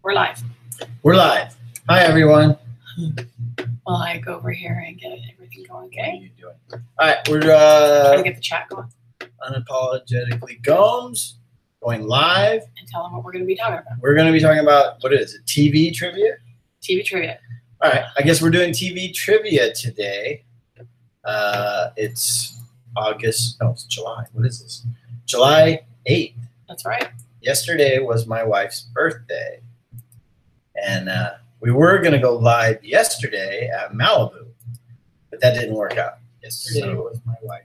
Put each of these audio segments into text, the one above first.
We're live. We're live. Hi, everyone. Well, I go over here and get everything going, okay? What are you doing? All right, we're Trying to get the chat going. Unapologetically Gomes going live. And tell them what we're going to be talking about. We're going to be talking about, what is it, TV trivia? TV trivia. All right, I guess we're doing TV trivia today. It's August, no, it's July. What is this? July 8th. That's right. Yesterday was my wife's birthday. And we were going to go live yesterday at Malibu, but that didn't work out. Yesterday was my wife.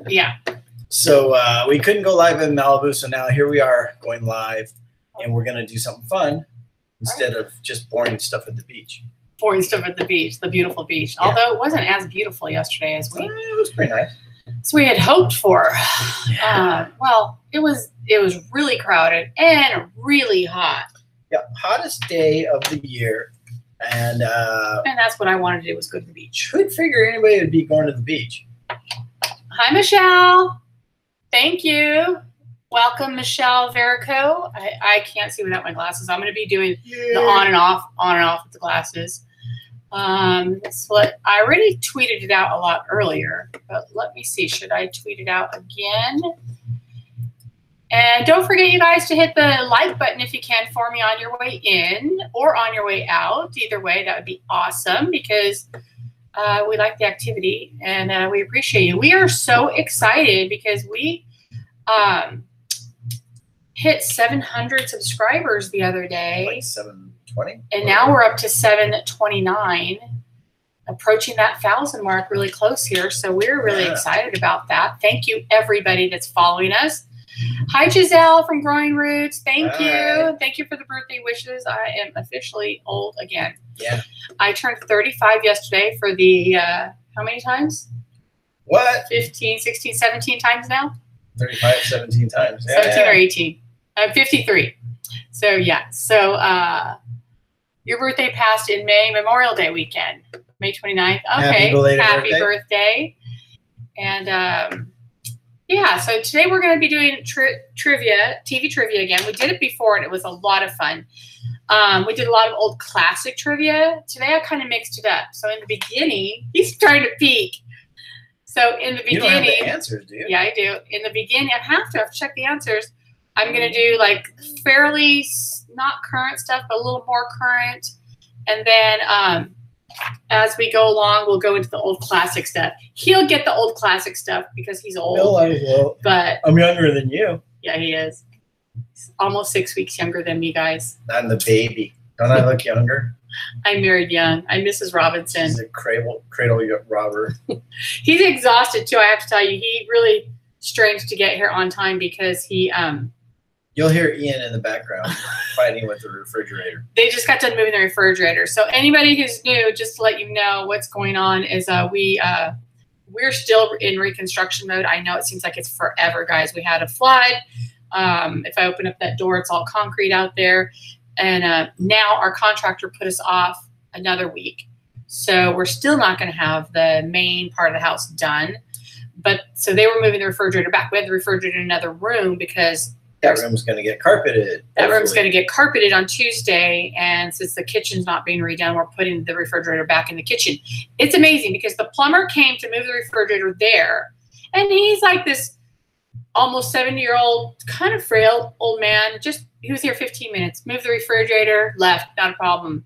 Yeah. So we couldn't go live in Malibu, so now here we are going live, and we're going to do something fun instead of just boring stuff at the beach. Boring stuff at the beach, the beautiful beach. Yeah. Although it wasn't as beautiful yesterday as we. It was pretty nice. So we had hoped for. Yeah. Well, it was really crowded and really hot. Yeah, hottest day of the year, and that's what I wanted to do, was go to the beach. Could figure anybody would be going to the beach. Hi, Michelle. Thank you. Welcome, Michelle Verico. I can't see without my glasses. I'm going to be doing the on and off with the glasses. So I already tweeted it out a lot earlier, but let me see. Should I tweet it out again? And don't forget, you guys, to hit the like button if you can for me on your way in or on your way out. Either way, that would be awesome, because we like the activity and we appreciate you. We are so excited because we hit 700 subscribers the other day. Like 720? And now we're up to 729, approaching that 1,000 mark really close here. So we're really excited about that. Thank you, everybody that's following us. Hi, Giselle from Growing Roots. Thank you. Thank you for the birthday wishes. I am officially old again. Yeah. I turned 35 yesterday for the, how many times? What? 15, 16, 17 times now? 35, 17 times. Yeah, 17 or 18. I'm 53. So, yeah. So, your birthday passed in May, Memorial Day weekend, May 29th. Okay. Happy birthday. And, yeah, so today we're going to be doing trivia, TV trivia again. We did it before, and it was a lot of fun. We did a lot of old classic trivia. Today I kind of mixed it up. So in the beginning, he's trying to peek. So in the beginning. You don't have the answers, do you? Yeah, I do. In the beginning, I have to check the answers. I'm going to do like fairly not current stuff, but a little more current. And then as we go along, we'll go into the old classic stuff. He'll get the old classic stuff because he's old. No, I will. But I'm younger than you. Yeah, he is. He's almost 6 weeks younger than me, guys. I'm the baby. Don't I look younger? I married young. I'm Mrs. Robinson. He's a cradle robber. He's exhausted too, I have to tell you. He really strains to get here on time because he You'll hear Ian in the background fighting with the refrigerator. They just got done moving the refrigerator. So anybody who's new, just to let you know what's going on is we're still in reconstruction mode. I know it seems like it's forever, guys. We had a flood. If I open up that door, it's all concrete out there. And now our contractor put us off another week. So we're still not going to have the main part of the house done. But so they were moving the refrigerator back. We had the refrigerator in another room because that room's going to get carpeted. That room's going to get carpeted on Tuesday, and since the kitchen's not being redone, we're putting the refrigerator back in the kitchen. It's amazing because the plumber came to move the refrigerator there, and he's like this almost 70-year-old, kind of frail old man. He was here 15 minutes, moved the refrigerator, left, not a problem.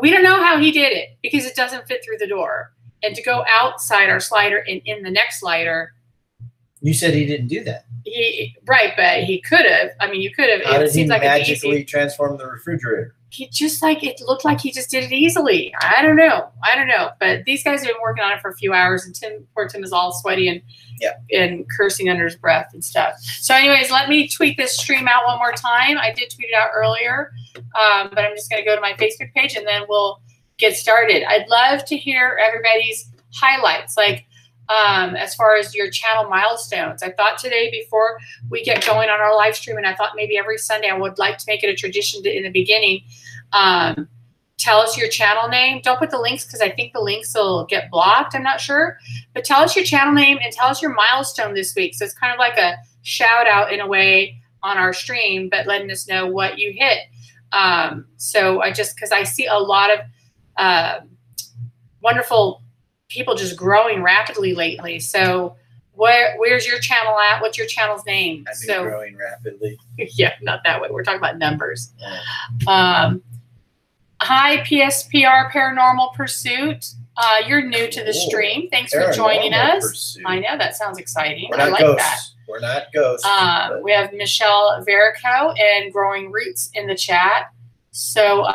We don't know how he did it because it doesn't fit through the door. And to go outside our slider and in the next slider. You said he didn't do that. Right, but he could have. I mean, you could have. How did he magically transform the refrigerator? He just it looked like he just did it easily. I don't know. But these guys have been working on it for a few hours, and poor Tim is all sweaty and cursing under his breath and stuff. So anyways, let me tweet this stream out one more time. I did tweet it out earlier, but I'm just going to go to my Facebook page, and then we'll get started. I'd love to hear everybody's highlights, like as far as your channel milestones. I thought today, before we get going on our live stream, and I thought maybe every Sunday I would like to make it a tradition to, in the beginning, tell us your channel name. Don't put the links because I think the links will get blocked. I'm not sure. But tell us your channel name and tell us your milestone this week. So it's kind of like a shout out in a way on our stream, but letting us know what you hit. So because I see a lot of wonderful people just growing rapidly lately. So where's your channel at? What's your channel's name? I've been growing rapidly. Yeah, not that way. We're talking about numbers. Yeah. Hi, PSPR Paranormal Pursuit. You're new to the stream. Thanks for joining us. Pursuit. I know, that sounds exciting. We're not I like ghosts. that. We're not ghosts. We have Michelle Verico and Growing Roots in the chat. So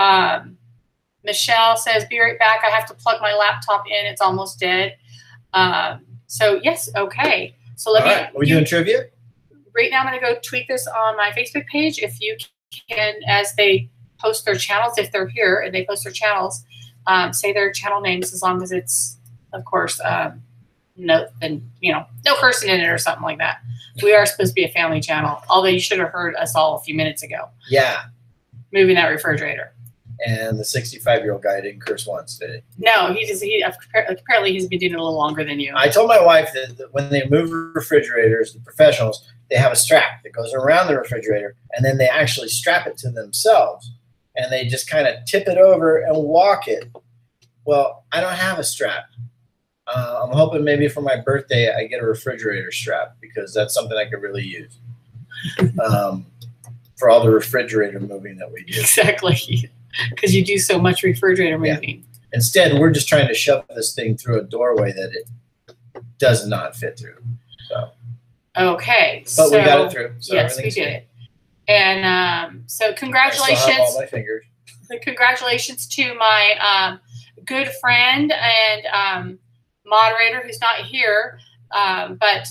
Michelle says, be right back. I have to plug my laptop in. It's almost dead. So yes, okay. So let me. Are we doing trivia? Right now I'm going to go tweet this on my Facebook page. If you can, as they post their channels, if they're here and they post their channels, say their channel names, as long as it's, of course, no cursing in it or something like that. We are supposed to be a family channel, although you should have heard us all a few minutes ago. Yeah. Moving that refrigerator. And the 65-year-old guy didn't curse once, did he? No, apparently he's been doing it a little longer than you. I told my wife that when they move refrigerators, the professionals, they have a strap that goes around the refrigerator, and then they actually strap it to themselves, and they just kind of tip it over and walk it. Well, I don't have a strap. I'm hoping maybe for my birthday I get a refrigerator strap, because that's something I could really use for all the refrigerator moving that we do. Exactly. Because you do so much refrigerator moving. Yeah. Instead, we're just trying to shove this thing through a doorway that it does not fit through. So. Okay. But we got it through. So yes, we did. And so congratulations. I still have all my fingers. Congratulations to my good friend and moderator who's not here, but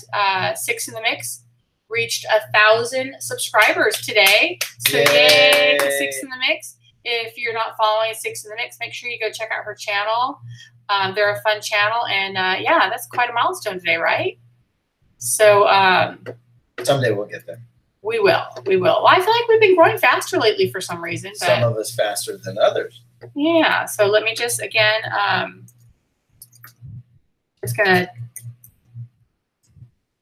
Six in the Mix reached 1,000 subscribers today. So yay to Six in the Mix. If you're not following Six in the Mix, make sure you go check out her channel. They're a fun channel, and yeah, that's quite a milestone today, right? So someday we'll get there. We will. We will. Well, I feel like we've been growing faster lately for some reason. But some of us faster than others. Yeah. So let me just again, just gonna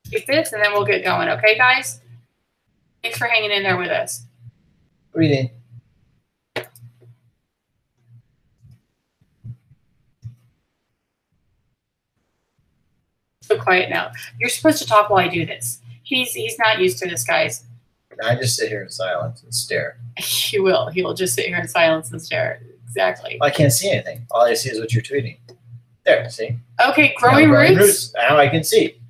keep this, and then we'll get going. Okay, guys. Thanks for hanging in there with us. Reading. So quiet now. You're supposed to talk while I do this. He's not used to this, guys. I just sit here in silence and stare. He will. He will just sit here in silence and stare. Exactly. Well, I can't see anything. All I see is what you're tweeting. There, see? Okay, Growing Roots. Now I can see.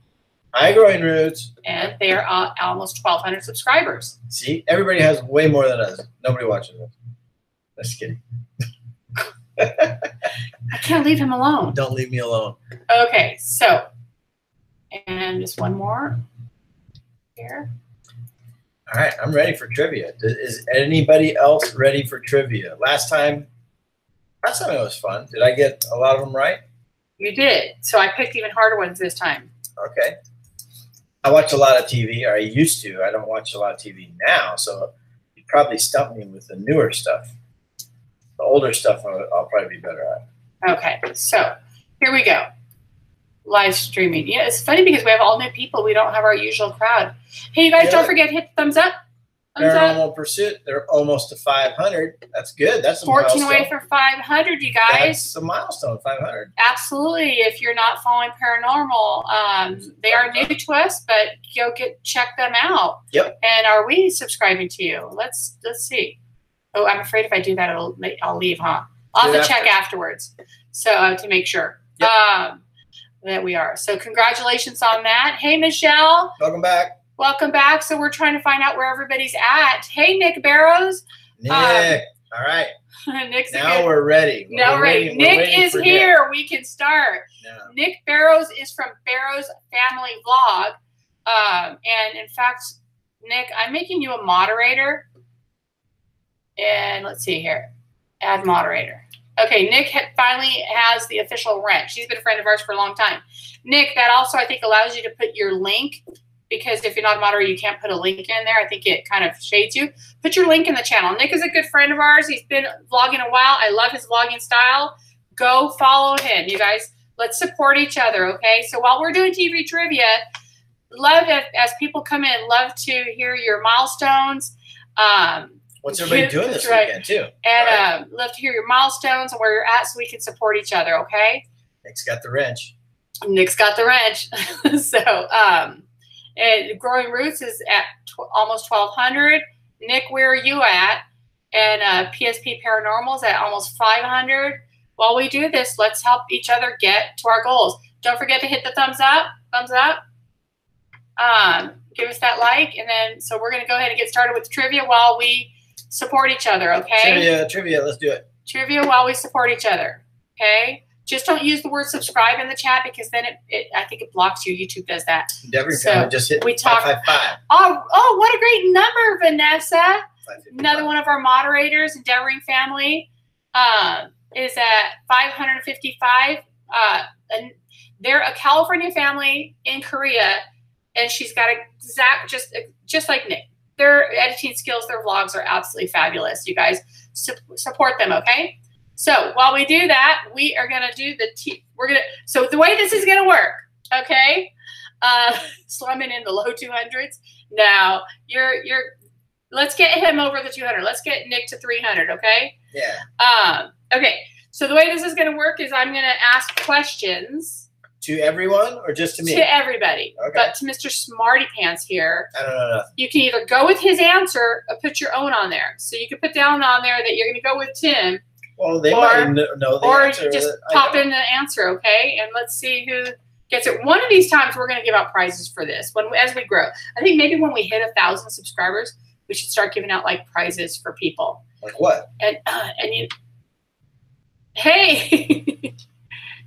Hi, Growing Roots. And they are almost 1,200 subscribers. See? Everybody has way more than us. Nobody watches us. Just kidding. I can't leave him alone. Don't leave me alone. Okay, so, and just one more here. All right, I'm ready for trivia. Is anybody else ready for trivia? Last time it was fun. Did I get a lot of them right? You did. So I picked even harder ones this time. Okay. I watch a lot of TV, or I used to. I don't watch a lot of TV now, so you probably stump me with the newer stuff. The older stuff I'll probably be better at. Okay, so here we go. Live streaming. Yeah, it's funny because we have all new people. We don't have our usual crowd. Hey, you guys, don't forget to hit the thumbs up. Paranormal Pursuit. They're almost to 500. That's good. That's a 14 milestone. away from 500, you guys. That's a milestone, 500. Absolutely. If you're not following Paranormal, they are new to us, but go check them out. Yep. And are we subscribing to you? Let's see. Oh, I'm afraid if I do that, I'll leave, huh? I'll have to check afterwards, so to make sure. Yep. That we are. So congratulations on that. Hey, Michelle. Welcome back. Welcome back. So we're trying to find out where everybody's at. Hey, Nick Barrows. Nick. All right. Nick's now we're ready. Now we're ready. Nick is here. We can start. Yeah. Nick Barrows is from Barrows Family Vlog. And in fact, Nick, I'm making you a moderator. And let's see here. Add moderator. Okay, Nick finally has the official rank. She's been a friend of ours for a long time. Nick, that also, I think, allows you to put your link, because if you're not a moderator, you can't put a link in there. I think it kind of shades you. Put your link in the channel. Nick is a good friend of ours. He's been vlogging a while. I love his vlogging style. Go follow him, you guys. Let's support each other, okay? So while we're doing TV trivia, love it as people come in. Love to hear your milestones. What's everybody doing this weekend, too? And love to hear your milestones and where you're at so we can support each other, okay? Nick's got the wrench. Nick's got the wrench. So, and Growing Roots is at almost 1,200. Nick, where are you at? And PSP Paranormal is at almost 500. While we do this, let's help each other get to our goals. Don't forget to hit the thumbs up. Give us that like, and then so we're gonna go ahead and get started with trivia while we support each other. Okay. Trivia. Let's do it. Trivia while we support each other. Okay. Just don't use the word subscribe in the chat because then I think it blocks you. YouTube does that. So just hit 555. Oh, what a great number, Vanessa. Another one of our moderators, Endeavoring Family, is at 555. And they're a California family in Korea, and she's got just like Nick. Their editing skills, their vlogs are absolutely fabulous. You guys support them, okay? So while we do that, we are gonna do so the way this is gonna work, okay? Slumming in the low 200s. Now let's get him over the 200. Let's get Nick to 300, okay? Yeah. Okay. So the way this is gonna work is I'm gonna ask questions. To everyone or just to me? To everybody. Okay. But to Mr. Smarty Pants here, I don't know nothing. You can either go with his answer or put your own on there. So you can put down on there that you're gonna go with Tim. Well, they might know the answer. Or just pop in the answer, okay? And let's see who gets it. One of these times, we're going to give out prizes for this as we grow. I think maybe when we hit 1,000 subscribers, we should start giving out like prizes for people. Like what? And you, hey,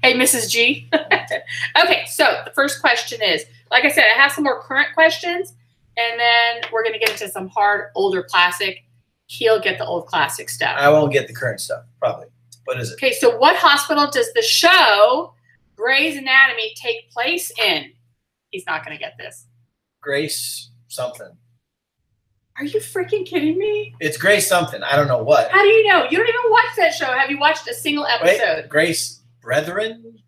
hey, Mrs. G. Okay, so the first question is, like I said, I have some more current questions, and then we're going to get into some hard, older classic. He'll get the old classic stuff. I won't get the current stuff, probably. What is it? Okay, so what hospital does the show Grey's Anatomy take place in? He's not going to get this. Grace something. Are you freaking kidding me? It's Grace something. I don't know what. How do you know? You don't even watch that show. Have you watched a single episode? Wait, Grace Brethren?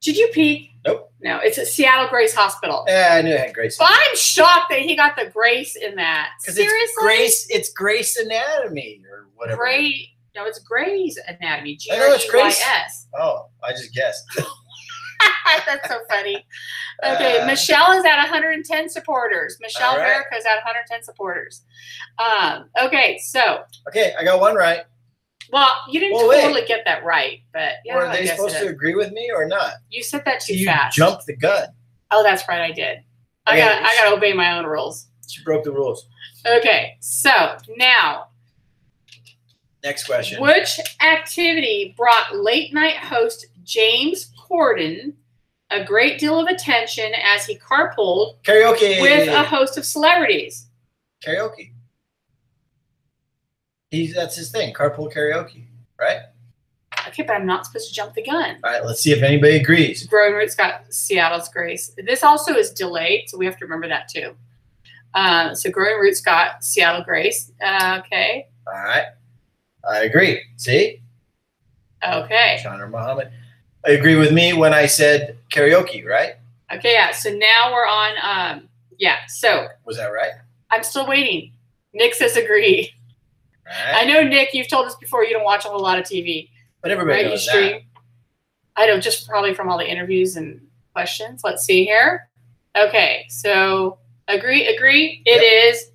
Did you peek? Nope. No, it's a Seattle Grace Hospital. Yeah, I knew it had Grace. But I'm shocked that he got the Grace in that. Seriously? It's Grace Anatomy or whatever. No, it's Grey's Anatomy. I know it's Grace. G-R-E-Y-S. Oh, I just guessed. That's so funny. Okay, Michelle is at 110 supporters. Michelle Verica is at 110 supporters. Okay, so. Okay, I got one right. Well, you didn't totally get that right, but yeah. Were they supposed to agree with me or not? You said that too fast. You jumped the gun. Oh, that's right, I did. I got to obey my own rules. She broke the rules. Okay, so now. Next question. Which activity brought late night host James Corden a great deal of attention as he carpooled karaoke with a host of celebrities? Karaoke. That's his thing, carpool karaoke, right? Okay, but I'm not supposed to jump the gun. All right, let's see if anybody agrees. Growing Roots got Seattle's Grace. This also is delayed, so we have to remember that too. So Growing Roots got Seattle Grace. Okay. All right. I agree. See? Okay. Chandra Muhammad. I agree with me when I said karaoke, right? Okay, yeah. So now we're on, so. Was that right? I'm still waiting. Nick says agree. Right. I know, Nick, you've told us before you don't watch a whole lot of TV. But everybody knows that. I know, just probably from all the interviews and questions. Let's see here. Okay, so agree. It is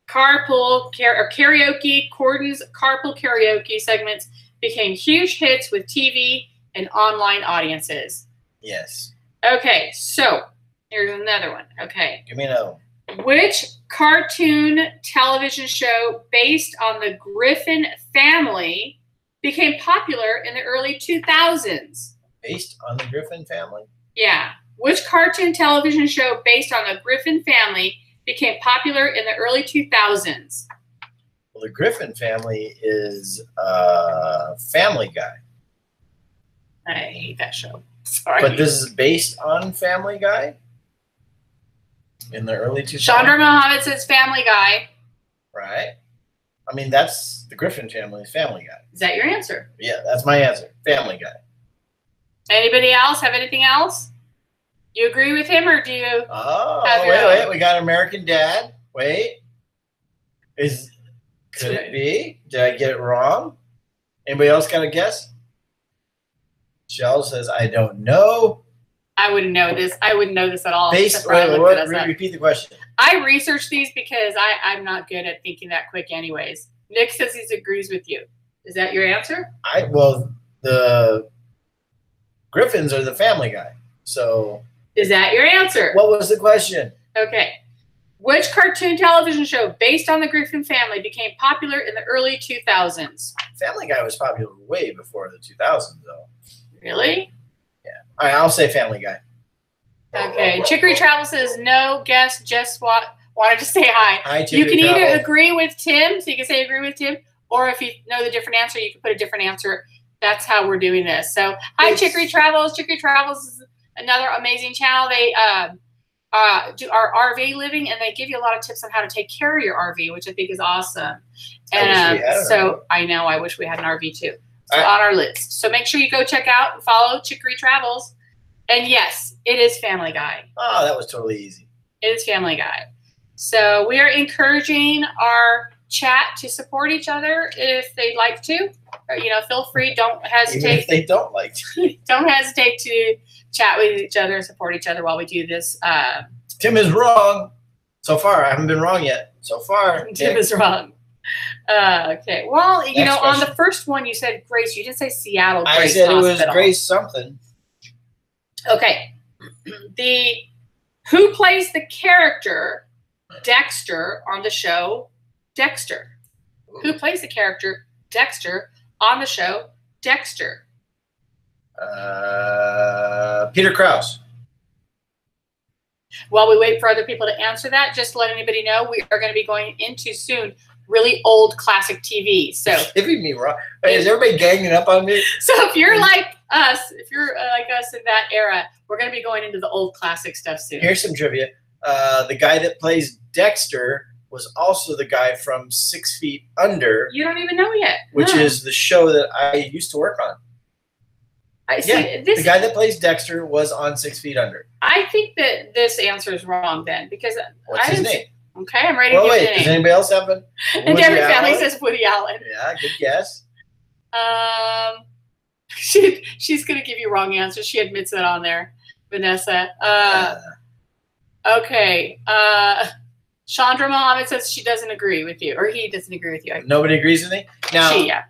carpool or karaoke. Corden's carpool karaoke segments became huge hits with TV and online audiences. Yes. Okay, so here's another one. Okay. Give me another one. Which cartoon television show based on the Griffin family became popular in the early 2000s? Based on the Griffin family? Yeah. Which cartoon television show based on the Griffin family became popular in the early 2000s? Well, the Griffin family is Family Guy. I hate that show. Sorry. But this is based on Family Guy? In the early 2000s? Chandra Muhammad says Family Guy. Right. I mean, that's the Griffin family's Family Guy. Is that your answer? Yeah, that's my answer. Family Guy. Anybody else have anything else? You agree with him, or do you? Oh, wait. We got American Dad. Wait. Could it be? Did I get it wrong? Anybody else got a guess? Shell says, I don't know. I wouldn't know this. I wouldn't know this at all. Repeat the question. I researched these because I'm not good at thinking that quick anyways. Nick says he agrees with you. Is that your answer? Well, the Griffins are the Family Guy. So is that your answer? What was the question? Okay. Which cartoon television show based on the Griffin family became popular in the early 2000s? Family Guy was popular way before the 2000s, though. Really? Yeah. All right, I'll say Family Guy. Okay. Chicory Travel says no guess, just wanted to say hi. Hi, Chicory You can Travel. either agree with Tim, so you can say agree with Tim, or if you know the different answer, you can put a different answer. That's how we're doing this. So, hi, Chicory Travels. Chicory Travels is another amazing channel. They do our RV living, and they give you a lot of tips on how to take care of your RV, which I think is awesome. And I know, I wish we had an RV too. So on our list. So make sure you go check out and follow Chicory Travels. And yes, it is Family Guy. Oh, that was totally easy. It is Family Guy. So we are encouraging our chat to support each other if they'd like to. Or, feel free. Don't hesitate. Even if they don't like to. Don't hesitate to chat with each other and support each other while we do this. Tim is wrong. So far, I haven't been wrong yet. So far, Tim is wrong. Okay. Well, Next question. On the first one, you said Grace. You didn't say Seattle Grace I said Hospital. It was Grace something. Okay. Who plays the character Dexter on the show Dexter? Who plays the character Dexter on the show Dexter? Peter Krause. While we wait for other people to answer that, just to let anybody know, we are going to be going into soon really old classic TV. So Giving me wrong. Hey, is everybody ganging up on me? So if you're like us, in that era, we're going to be going into the old classic stuff soon. Here's some trivia. The guy that plays Dexter was also the guy from 6 Feet Under. You don't even know yet. Which is the show that I used to work on. The guy that plays Dexter was on 6 Feet Under. I think that this answer is wrong then, because what's his name? Okay, I'm ready to give it a name. Does anybody else have one? And every family says Woody Allen. Yeah, good guess. She's gonna give you wrong answers. She admits that on there, Vanessa. Okay. Chandra Mohammed says she doesn't agree with you, or he doesn't agree with you. Nobody agrees with me? Now, yeah.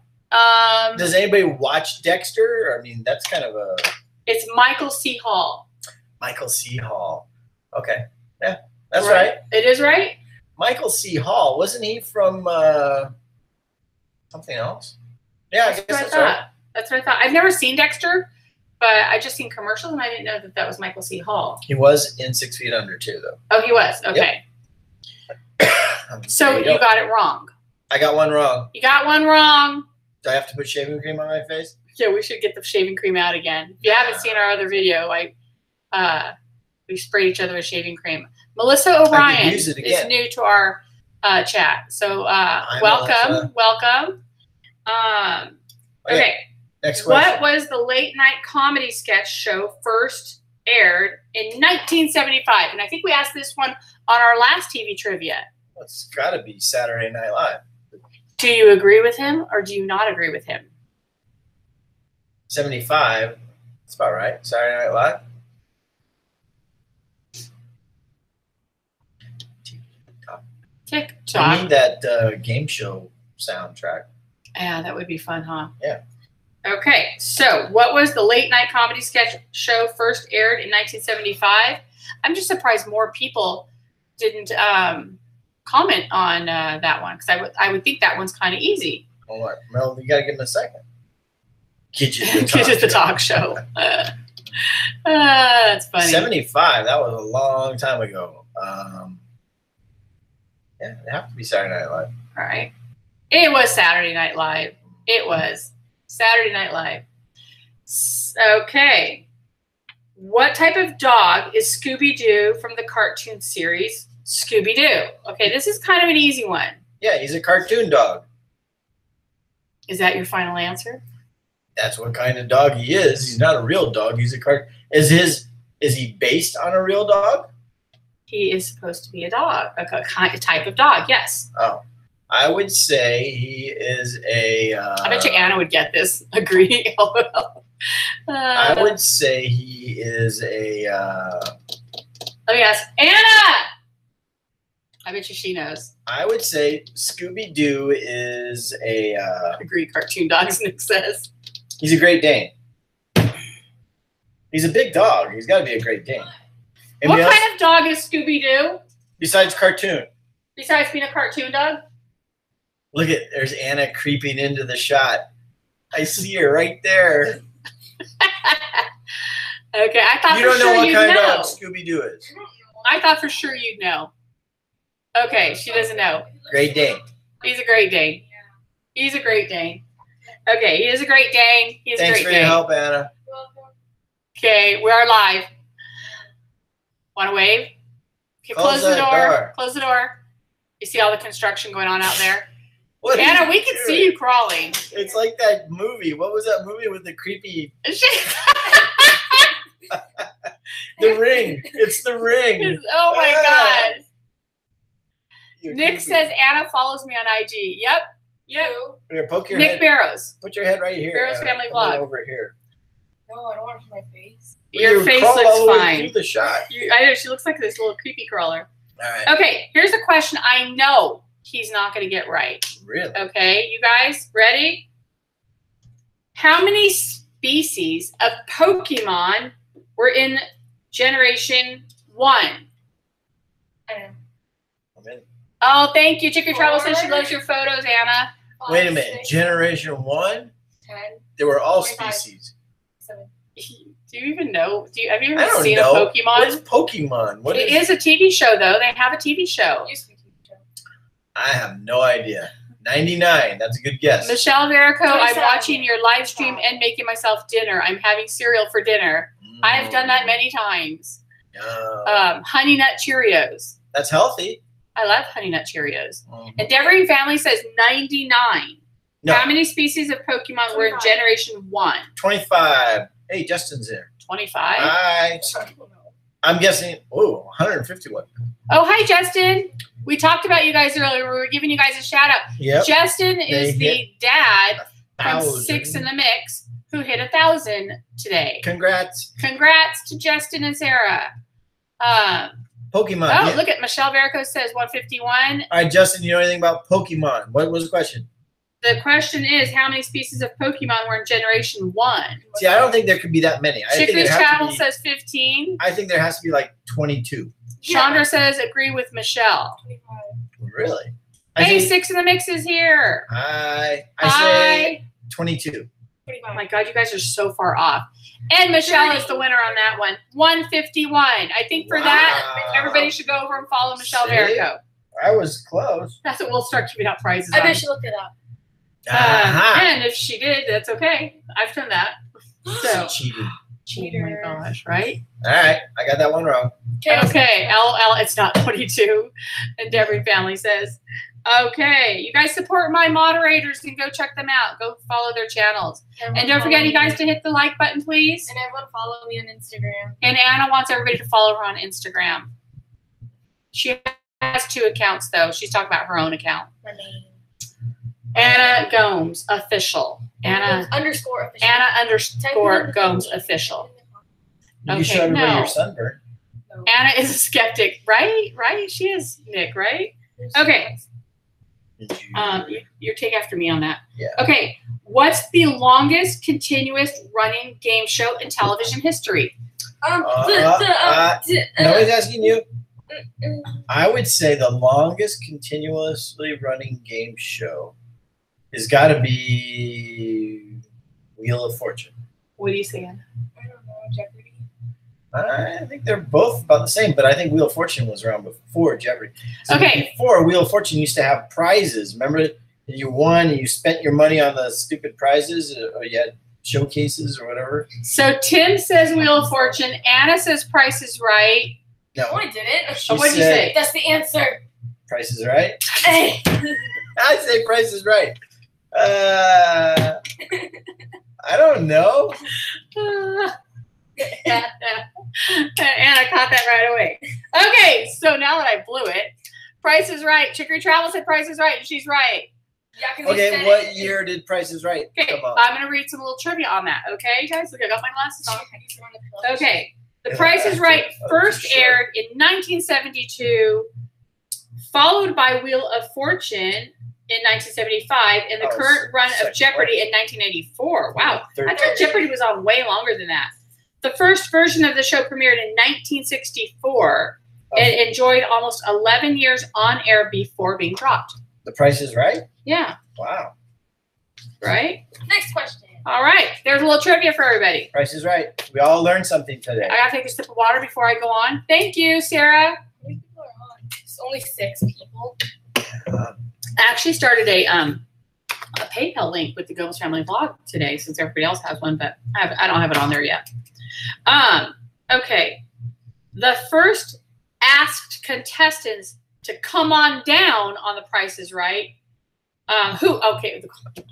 Does anybody watch Dexter? I mean, that's kind of a... It's Michael C. Hall. Michael C. Hall. Okay. Yeah, that's right. It is right? Michael C. Hall. Wasn't he from something else? Yeah, I guess that's right. That's what I thought. I've never seen Dexter, but I just seen commercials, and I didn't know that was Michael C. Hall. He was in 6 Feet Under, too, though. Oh, he was? Okay. Yep. So you got it wrong. I got one wrong. You got one wrong. Do I have to put shaving cream on my face? Yeah, we should get the shaving cream out again. If you haven't seen our other video, we sprayed each other with shaving cream. Melissa O'Brien is new to our chat. So welcome. Okay. Next question. What was the late night comedy sketch show first aired in 1975? And I think we asked this one on our last TV trivia. Well, it's got to be Saturday Night Live. Do you agree with him or do you not agree with him? 75. That's about right. Saturday Night Live. TikTok. I need that game show soundtrack. Yeah, that would be fun, huh? Yeah. Okay, so what was the late night comedy sketch show first aired in 1975? I'm just surprised more people didn't comment on that one, because I would think that one's kind of easy. Well, what? Mel, you got to give him a second. Gidget the Talk Show. That's funny. 75, that was a long time ago. Yeah, it'd have to be Saturday Night Live. All right. It was Saturday Night Live. It was Saturday Night Live. Okay. What type of dog is Scooby-Doo from the cartoon series Scooby-Doo? Okay, this is kind of an easy one. Yeah, he's a cartoon dog. Is that your final answer? That's what kind of dog he is. He's not a real dog. He's a Is he based on a real dog? He is supposed to be a dog, a type of dog, yes. Oh. I would say he is a. I bet you Anna would get this. Agree. I would say he is a. Let me ask Anna. I bet you she knows. I would say Scooby-Doo is a. Agree, cartoon dogs, Nick says. He's a Great Dane. He's a big dog. He's got to be a Great Dane. What kind of dog is Scooby-Doo? Besides cartoon. Besides being a cartoon dog? Look at, there's Anna creeping into the shot. I see her right there. Okay, I thought you don't for know sure what you'd kind know. of Scooby-Doo is. I thought for sure you'd know. Okay, she doesn't know. Great Dane. He's a Great Dane. He's a Great Dane. Okay, he is a Great Dane. He's a Thanks Great for Dane. your help, Anna. Okay, we are live. Want to wave? Okay, close the door. Close the door. You see all the construction going on out there? What Anna, we can see you crawling. It's like that movie. What was that movie with the creepy... The Ring. It's The Ring. Oh, my God. You're Nick creepy. says Anna follows me on IG. Yep. Yep. Here, poke your Nick head. Barrows. Put your head right here. Barrows Family Come Vlog. over here. No, I don't want to see my face. Your face crawl all looks the way fine. through the shot. I know, she looks like this little creepy crawler. All right. Okay, here's a question I know he's not going to get right. Really? Okay, you guys ready? How many species of Pokemon were in Generation 1? I know. I'm in. Oh, thank you. Chicken Travel says she loves your photos, Anna. Wait a minute. Generation 1? 10, They were all 25. species. 7. Do you even know? Have you I ever don't seen know. a Pokemon? What's Pokemon? What It is a TV show, though. They have a TV show. Used to be TV show. I have no idea. 99. That's a good guess. Michelle Verico, I'm 27. watching your live stream and making myself dinner. I'm having cereal for dinner. I have done that many times. Honey Nut Cheerios. That's healthy. I love Honey Nut Cheerios. Endeavoring Family says 99. No. How many species of Pokemon were in 25. Generation 1? 25. Hey, Justin's there. 25? Hi. I'm guessing, 151. Oh, hi, Justin. We talked about you guys earlier. We were giving you guys a shout out. Yep. Justin is the dad from 1,000. 6 in the Mix who hit 1,000 today. Congrats. Congrats to Justin and Sarah. Pokemon. Oh, Yeah. look at Michelle Verico says 151. All right, Justin, you know anything about Pokemon? What was the question? The question is, how many species of Pokemon were in Generation 1? See, I don't think there could be that many. I think Chico's there has Travel to be, says 15. I think there has to be like 22. Chandra says, agree with Michelle. 25. Really? Hey, say, 6 in the Mix is here. I Hi. say 22. 25. Oh my God, you guys are so far off. And Michelle is the winner on that one. 151. I think for that, Wow. everybody should go over and follow Michelle See? Verico. I was close. That's what we'll start giving out prizes I on. bet she looked it up. And if she did, that's okay. I've done that. So, Cheating. Cheater. oh my gosh, right? All right, I got that one wrong. Okay, LOL, it's not 22. Endeavoring Family says. Okay, you guys support my moderators and go check them out. Go follow their channels. And don't forget, you guys, to hit the like button, please. And everyone follow me on Instagram. And Anna wants everybody to follow her on Instagram. She has 2 accounts, though. She's talking about her own account. My name. Anna Gomes Official. Anna Underscore official. Anna _ Gomes Official. You Okay, show everybody no. your sunburn. No. Anna is a skeptic, right? Right? She is, Nick, right? Okay. You take after me on that. Yeah. Okay. What's the longest continuous running game show in television history? Nobody's asking you. I would say the longest continuously running game show has got to be Wheel of Fortune. What are you saying? I don't know. Jeopardy. I think they're both about the same, but I think Wheel of Fortune was around before Jeopardy. So Okay. Before Wheel of Fortune used to have prizes. Remember, you won and you spent your money on the stupid prizes, or you had showcases or whatever. So Tim says Wheel of Fortune. Anna says Price is Right. No, I didn't. She What'd you said say? That's the answer. Price is Right. Hey. I say Price is Right. I don't know. Anna caught that right away. Okay, so now that I blew it, Price is Right. Chicory Travel said Price is Right, and she's right. Yeah, because Okay, what year did Price is Right Okay, come out? I'm going to read some little trivia on that. Okay, guys? Look, I got my glasses on. Okay. The Price is Right first aired in 1972, followed by Wheel of Fortune in 1975, and the current run of Jeopardy in 1984. Wow. I thought Jeopardy was on way longer than that. The first version of the show premiered in 1964 and enjoyed almost 11 years on air before being dropped. The Price is Right? Yeah. Wow. Right? Next question. All right. There's a little trivia for everybody. Price is Right. We all learned something today. I got to take a sip of water before I go on. Thank you, Sarah. How many people are on? It's only 6 people. I actually started a PayPal link with the Gomes family vlog today, since everybody else has one, but I don't have it on there yet. Okay. The first asked contestants to come on down on The Price is Right.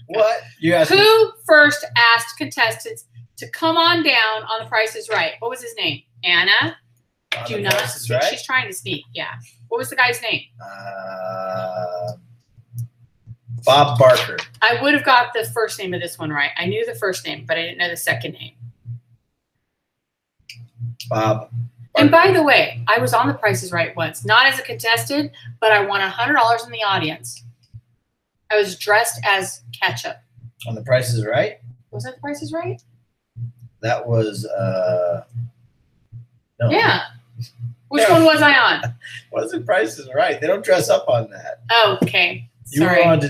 What? You asked Who first asked contestants to come on down on The Price is Right? What was his name? Anna? Do not speak. Right? She's trying to speak. Yeah. What was the guy's name? Bob Barker. I would have got the first name of this one right. I knew the first name, but I didn't know the second name. Bob Barker. And by the way, I was on The Price is Right once. Not as a contestant, but I won $100 in the audience. I was dressed as ketchup. On The Price is Right? Was that The Price is Right? That was, no. Yeah. Which one was I on? Wasn't Price is Right? They don't dress up on that. Oh, okay. You Sorry. were on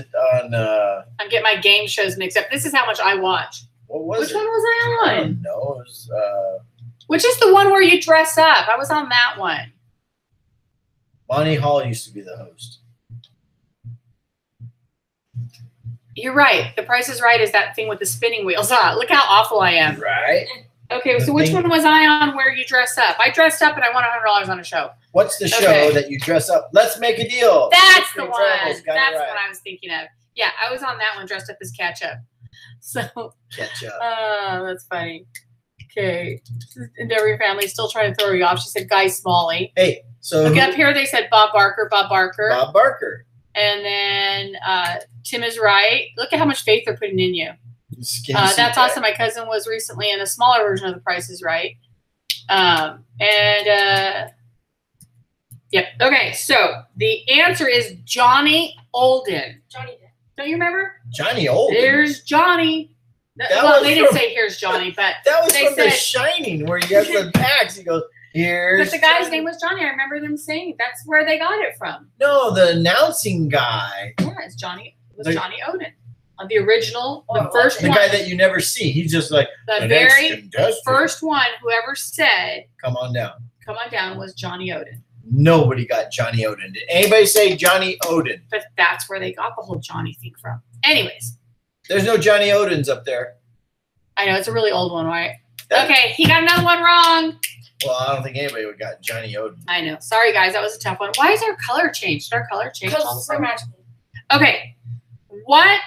I'm getting my game shows mixed up. This is how much I watch. what was Which it? one was I I on? don't know. It was, Which is the one where you dress up? I was on that one. Monty Hall used to be the host. You're right. The Price is Right is that thing with the spinning wheels. Look how awful I am. Right? Okay, so which one was I on where you dress up? I dressed up and I won $100 on a show. What's the show that you dress up? Let's Make a Deal. That's the one. Travels, That's what I was thinking of. Yeah, I was on that one dressed up as ketchup. So, Ketchup. oh, that's funny. Okay. And every family is still trying to throw you off. She said Guy Smalley. Hey, so Look up here. They said Bob Barker. Bob Barker. And then Tim is right. Look at how much faith they're putting in you. That's awesome. My cousin was recently in a smaller version of The Price is Right. Yep. Okay, so the answer is Johnny Olden. Johnny did. Don't you remember? Johnny Olden. There's Johnny. Well, they didn't say here's Johnny, but that was they from said, The Shining, where you have the axe. He goes, here's. But the guy's name was Johnny. I remember them saying that's where they got it from. No, the announcing guy. Yeah, it's Johnny. It was Johnny Oden. The original, the first the one. guy that you never see. He's just like the very first one. Whoever said, "Come on down," was Johnny Oden. Nobody got Johnny Oden. Did anybody say Johnny Oden? But that's where they got the whole Johnny thing from. Anyways, there's no Johnny Odens up there. I know it's a really old one, right? Okay, he got another one wrong. Well, I don't think anybody would got Johnny Oden. I know. Sorry, guys, that was a tough one. Why is our color changed? Did our color change all of a sudden? Okay, what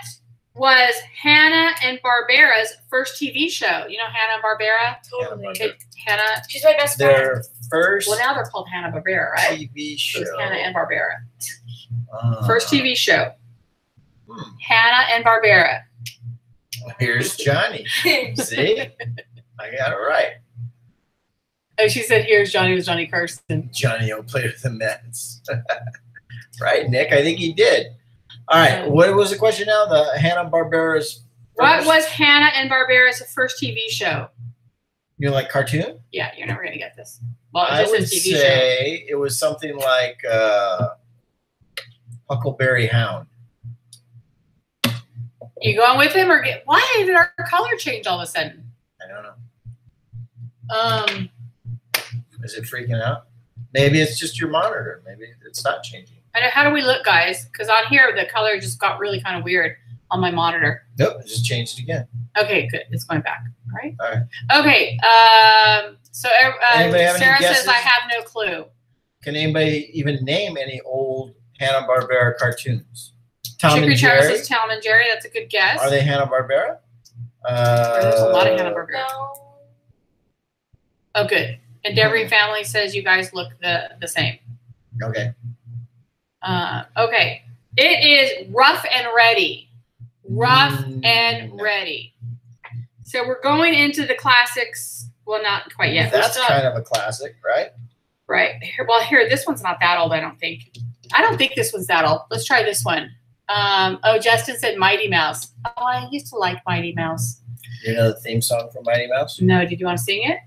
was Hanna and Barbera's first TV show? You know Hanna and Barbera? Totally. Hannah. She's my best friend. Their first. Well, now they're called Hanna Barbera, right? TV show. It was Hanna and Barbera. First TV show. Hanna and Barbera. Here's Johnny. See, I got it right. Oh, she said, "Here's Johnny." Was Johnny Carson? Johnny O played with the Mets. Right, Nick? I think he did. All right. What was the question now? The Hanna-Barbera's. What was Hanna and Barbera's first TV show? You like cartoon? Yeah, you're never gonna get this. Well, I would just a TV say show. It was something like Huckleberry Hound. You going with him or get? Why did our color change all of a sudden? I don't know. Is it freaking out? Maybe it's just your monitor. Maybe it's not changing. I know. How do we look, guys? Because on here the color just got really kind of weird on my monitor. Nope, it just changed again. Okay, good. It's going back. All right. All right. Okay. So Sarah says I have no clue. Can anybody even name any old Hanna-Barbera cartoons? Tom Chicory and Travis Jerry. says Tom and Jerry. That's a good guess. Are they Hanna-Barbera? There's a lot of Hanna-Barbera. No. Oh, good. And Devery family says you guys look the same. Okay. Okay. It is Rough and Ready. Rough and Ready. So we're going into the classics. Well, not quite yet. That's kind of a classic, right? Right. Well, here, this one's not that old, I don't think. I don't think this one's that old. Let's try this one. Oh, Justin said Mighty Mouse. Oh, I used to like Mighty Mouse. You know the theme song for Mighty Mouse? No, did you want to sing it?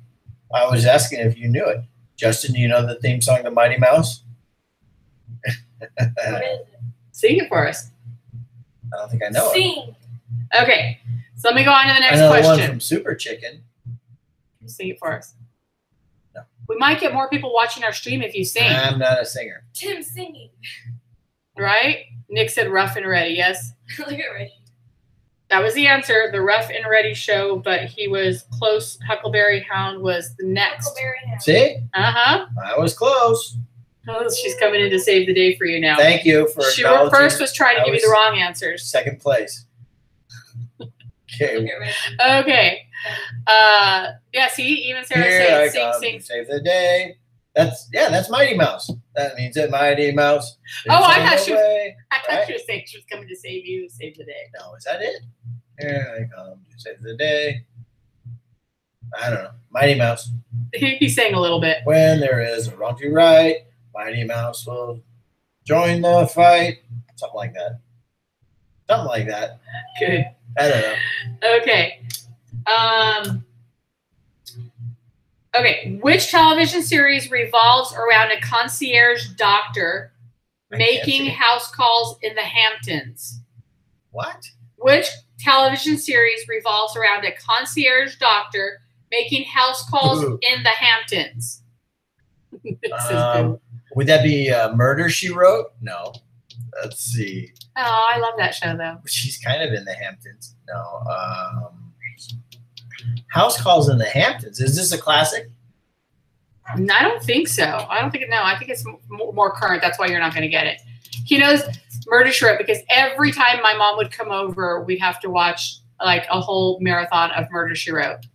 I was asking if you knew it. Justin, do you know the theme song to Mighty Mouse? What is it? Sing it for us. I don't think I know it. Sing. Okay. So let me go on to the next I know the question. one from Super Chicken. Sing it for us. No. We might get more people watching our stream if you sing. I'm not a singer. Tim's singing. Right? Nick said Rough and Ready. Yes. Look at Reggie. That was the answer. The Rough and Ready show, but he was close. Huckleberry Hound was the next. Huckleberry Hound. See? Uh-huh. I was close. Oh, she's coming in to save the day for you now. Thank you for She acknowledging. first was trying to give you the wrong answers. Second place. Okay. Look at Reggie. Okay. Yeah, see, even Sarah Here I said come sing. to save the day. That's Mighty Mouse. That means that Mighty Mouse is Oh, I on thought the she was- way. I thought Right? you were saying she was coming to save you, save the day. No, is that it? Here I come to save the day. I don't know. Mighty Mouse. He sang a little bit. When there is a wrong to right, Mighty Mouse will join the fight. Something like that. Something like that. Good. I don't know. Okay. Okay. Which television series revolves around a concierge doctor I can't making see. house calls in the Hamptons? What? Which television series revolves around a concierge doctor making house calls Ooh. in the Hamptons? This is good. Would that be Murder, She Wrote? No. Let's see. Oh, I love that show though. She's kind of in the Hamptons. No. House Calls in the Hamptons. Is this a classic? I don't think so. I don't think no. I think it's more current. That's why you're not going to get it. He knows Murder She Wrote because every time my mom would come over, we'd have to watch like a whole marathon of Murder She Wrote.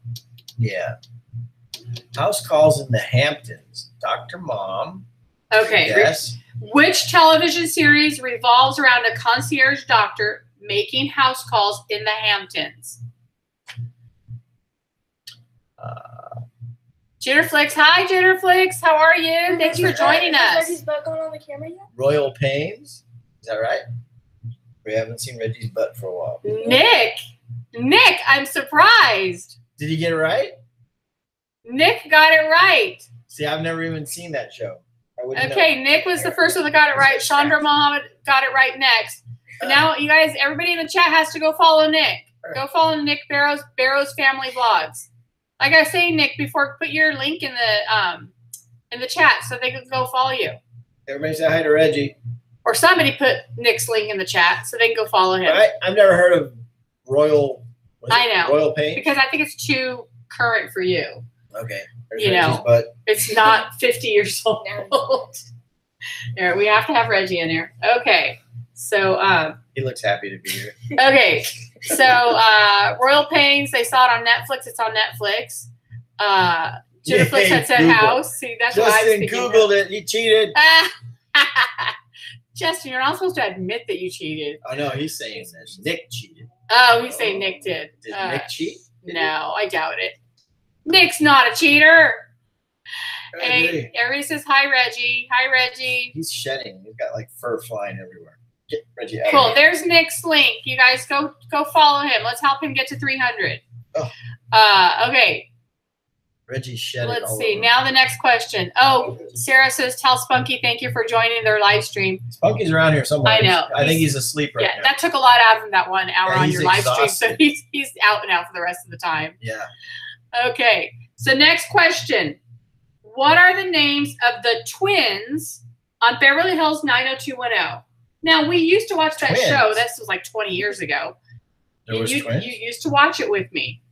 Yeah. House Calls in the Hamptons. Dr. Mom. Okay. Yes. Which television series revolves around a concierge doctor making house calls in the Hamptons? Jitterflix. Hi, Jitterflix. How are you? Thanks for joining Is us. Reggie's butt going on the camera yet? Royal Pains. Is that right? We haven't seen Reggie's butt for a while. Nick, I'm surprised. Did he get it right? Nick got it right. See, I've never even seen that show. I wouldn't Okay, Nick was the first one that got it right. Chandra Mohammed got it right next. But now, you guys, everybody in the chat has to go follow Nick. Go follow Nick Barrow's Family Vlogs. Like I say, Nick, before put your link in the chat so they can go follow you. Everybody say hi to Reggie. Or somebody put Nick's link in the chat so they can go follow him. I've never heard of Royal. I know. Royal Pains. Because I think it's too current for you. Okay. There's You Reggie's know. butt. It's not 50 years old. There, we have to have Reggie in here. Okay. So, He looks happy to be here. okay. So, Royal Pains, they saw it on Netflix. It's on Netflix. Jitterflix had said Google. house. See, that's why I was Justin speaking. Googled it. He cheated. Justin, you're not supposed to admit that you cheated. Oh, no, he's saying this. Nick cheated. Oh, he's saying Nick did. Did Nick cheat? No, I doubt it. Nick's not a cheater. Reggie. Hey, everybody says hi, Reggie. Hi, Reggie. He's shedding. He's got like fur flying everywhere. Get Reggie out Cool. of here. There's Nick's link. You guys go follow him. Let's help him get to 300. Oh. Okay. Reggie's shedding. Let's all see. over. Now the next question. Oh, Sarah says, tell Spunky thank you for joining their live stream. Spunky's around here somewhere. I know. I think he's asleep right Yeah, now. that took a lot out of him that 1 hour Yeah, on he's your live stream. So exhausted. he's out now for the rest of the time. Yeah. Okay. So next question. What are the names of the twins on Beverly Hills 90210? Now, we used to watch that Twins? show. This was like 20 years ago. There was you twins? used to watch it with me.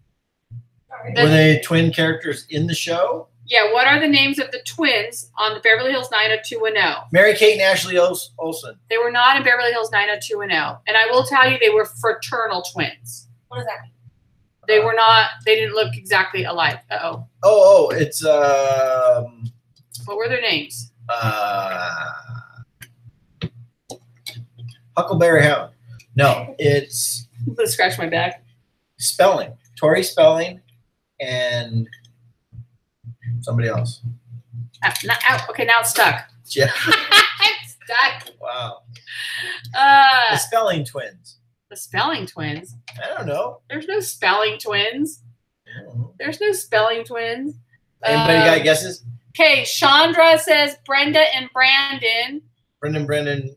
Were they twin characters in the show? Yeah, what are the names of the twins on the Beverly Hills 90210? Mary-Kate and Ashley Olsen. They were not in Beverly Hills 90210. And I will tell you, they were fraternal twins. What does that mean? They were not, they didn't look exactly alike. Uh-oh. Oh, it's What were their names? Huckleberry Hound. No, it's Let's scratch my back. Spelling. Tori Spelling and somebody else. Okay, now it's stuck. Yeah. It's stuck. Wow. The Spelling Twins. The Spelling Twins. I don't know. There's no Spelling Twins. There's no Spelling Twins. Anybody got guesses? Okay, Chandra says Brenda and Brandon. Brendan.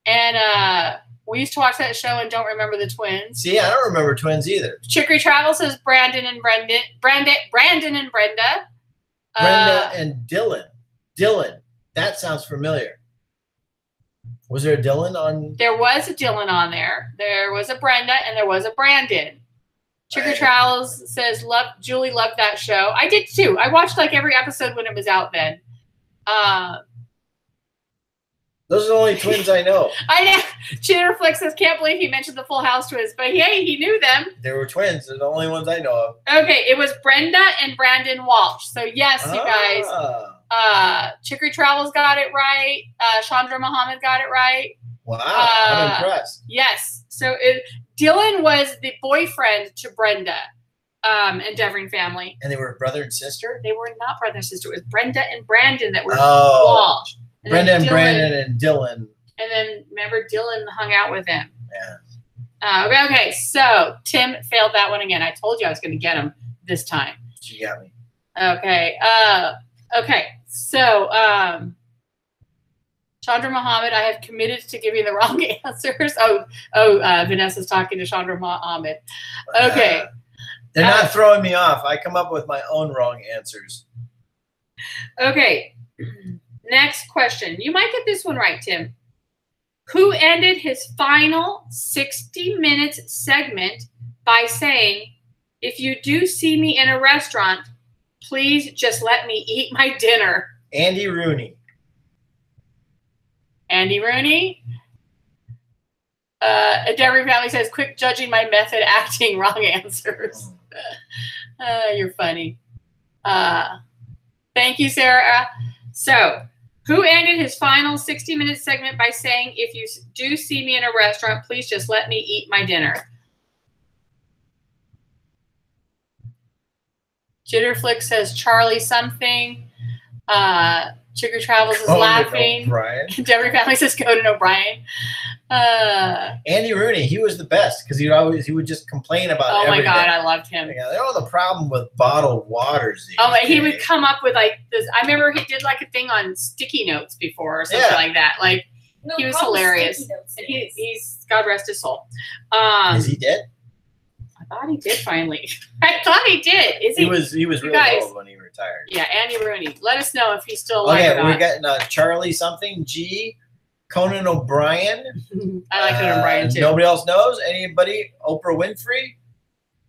And we used to watch that show and don't remember the twins. See, I don't remember twins either. Chicory Travel says Brandon and Brandon and Brenda. Brenda and Dylan. Dylan. That sounds familiar. Was there a Dylan on? There was a Dylan on there. There was a Brenda and there was a Brandon. Chicory Travels says, Julie loved that show. I did too. I watched like every episode when it was out then. Those are the only twins I know. I know. Chitterflix says, can't believe he mentioned the Full House twins. But hey, he knew them. They were twins. They're the only ones I know of. Okay, it was Brenda and Brandon Walsh. So yes, you guys. Chicory Travels got it right. Chandra Muhammad got it right. Wow, I'm impressed. Yes. So Dylan was the boyfriend to Brenda and Devering family. And they were brother and sister? They were not brother and sister. It was Brenda and Brandon that were Walsh. And Brenda and Brandon and Dylan. And then remember Dylan hung out with them. Yeah. Okay, so Tim failed that one again. I told you I was going to get him this time. She got me. Okay. Okay. So Chandra Muhammad, I have committed to giving the wrong answers. Vanessa's talking to Chandra Muhammad. Okay. They're not throwing me off. I come up with my own wrong answers. Okay. Next question. You might get this one right, Tim. Who ended his final 60 minutes segment by saying, if you do see me in a restaurant, please just let me eat my dinner? Andy Rooney. Andy Rooney? Deborah Family says, quick judging my method acting, wrong answers. You're funny. Thank you, Sarah. So, who ended his final 60-minute segment by saying, if you do see me in a restaurant, please just let me eat my dinner? Jitterflick says Charlie something. Chicory Travels is laughing. Deborah Family says Conan O'Brien. Andy Rooney, he was the best because he would just complain about everything. Oh my God, I loved him. Yeah, there was a problem with bottled waters. He would come up with like this. I remember he did like a thing on sticky notes before or something like that. Like he was hilarious. And he's God rest his soul. Is he dead? I thought he did finally. I thought he did. Is he? He was really old when he retired. Yeah, Andy Rooney. Let us know if he's still alive or not. We're getting Charlie something G. Conan O'Brien. I like Conan O'Brien too. Nobody else knows? Anybody? Oprah Winfrey?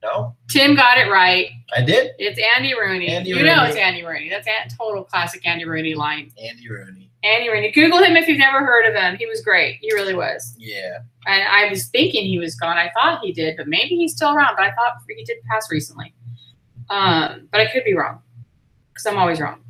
No? Tim got it right. I did? It's Andy Rooney. You know it's Andy Rooney. That's a total classic Andy Rooney line. Andy Rooney. Andy Rooney. Google him if you've never heard of him. He was great. He really was. Yeah. And I was thinking he was gone. I thought he did, but maybe he's still around. But I thought he did pass recently. But I could be wrong because I'm always wrong.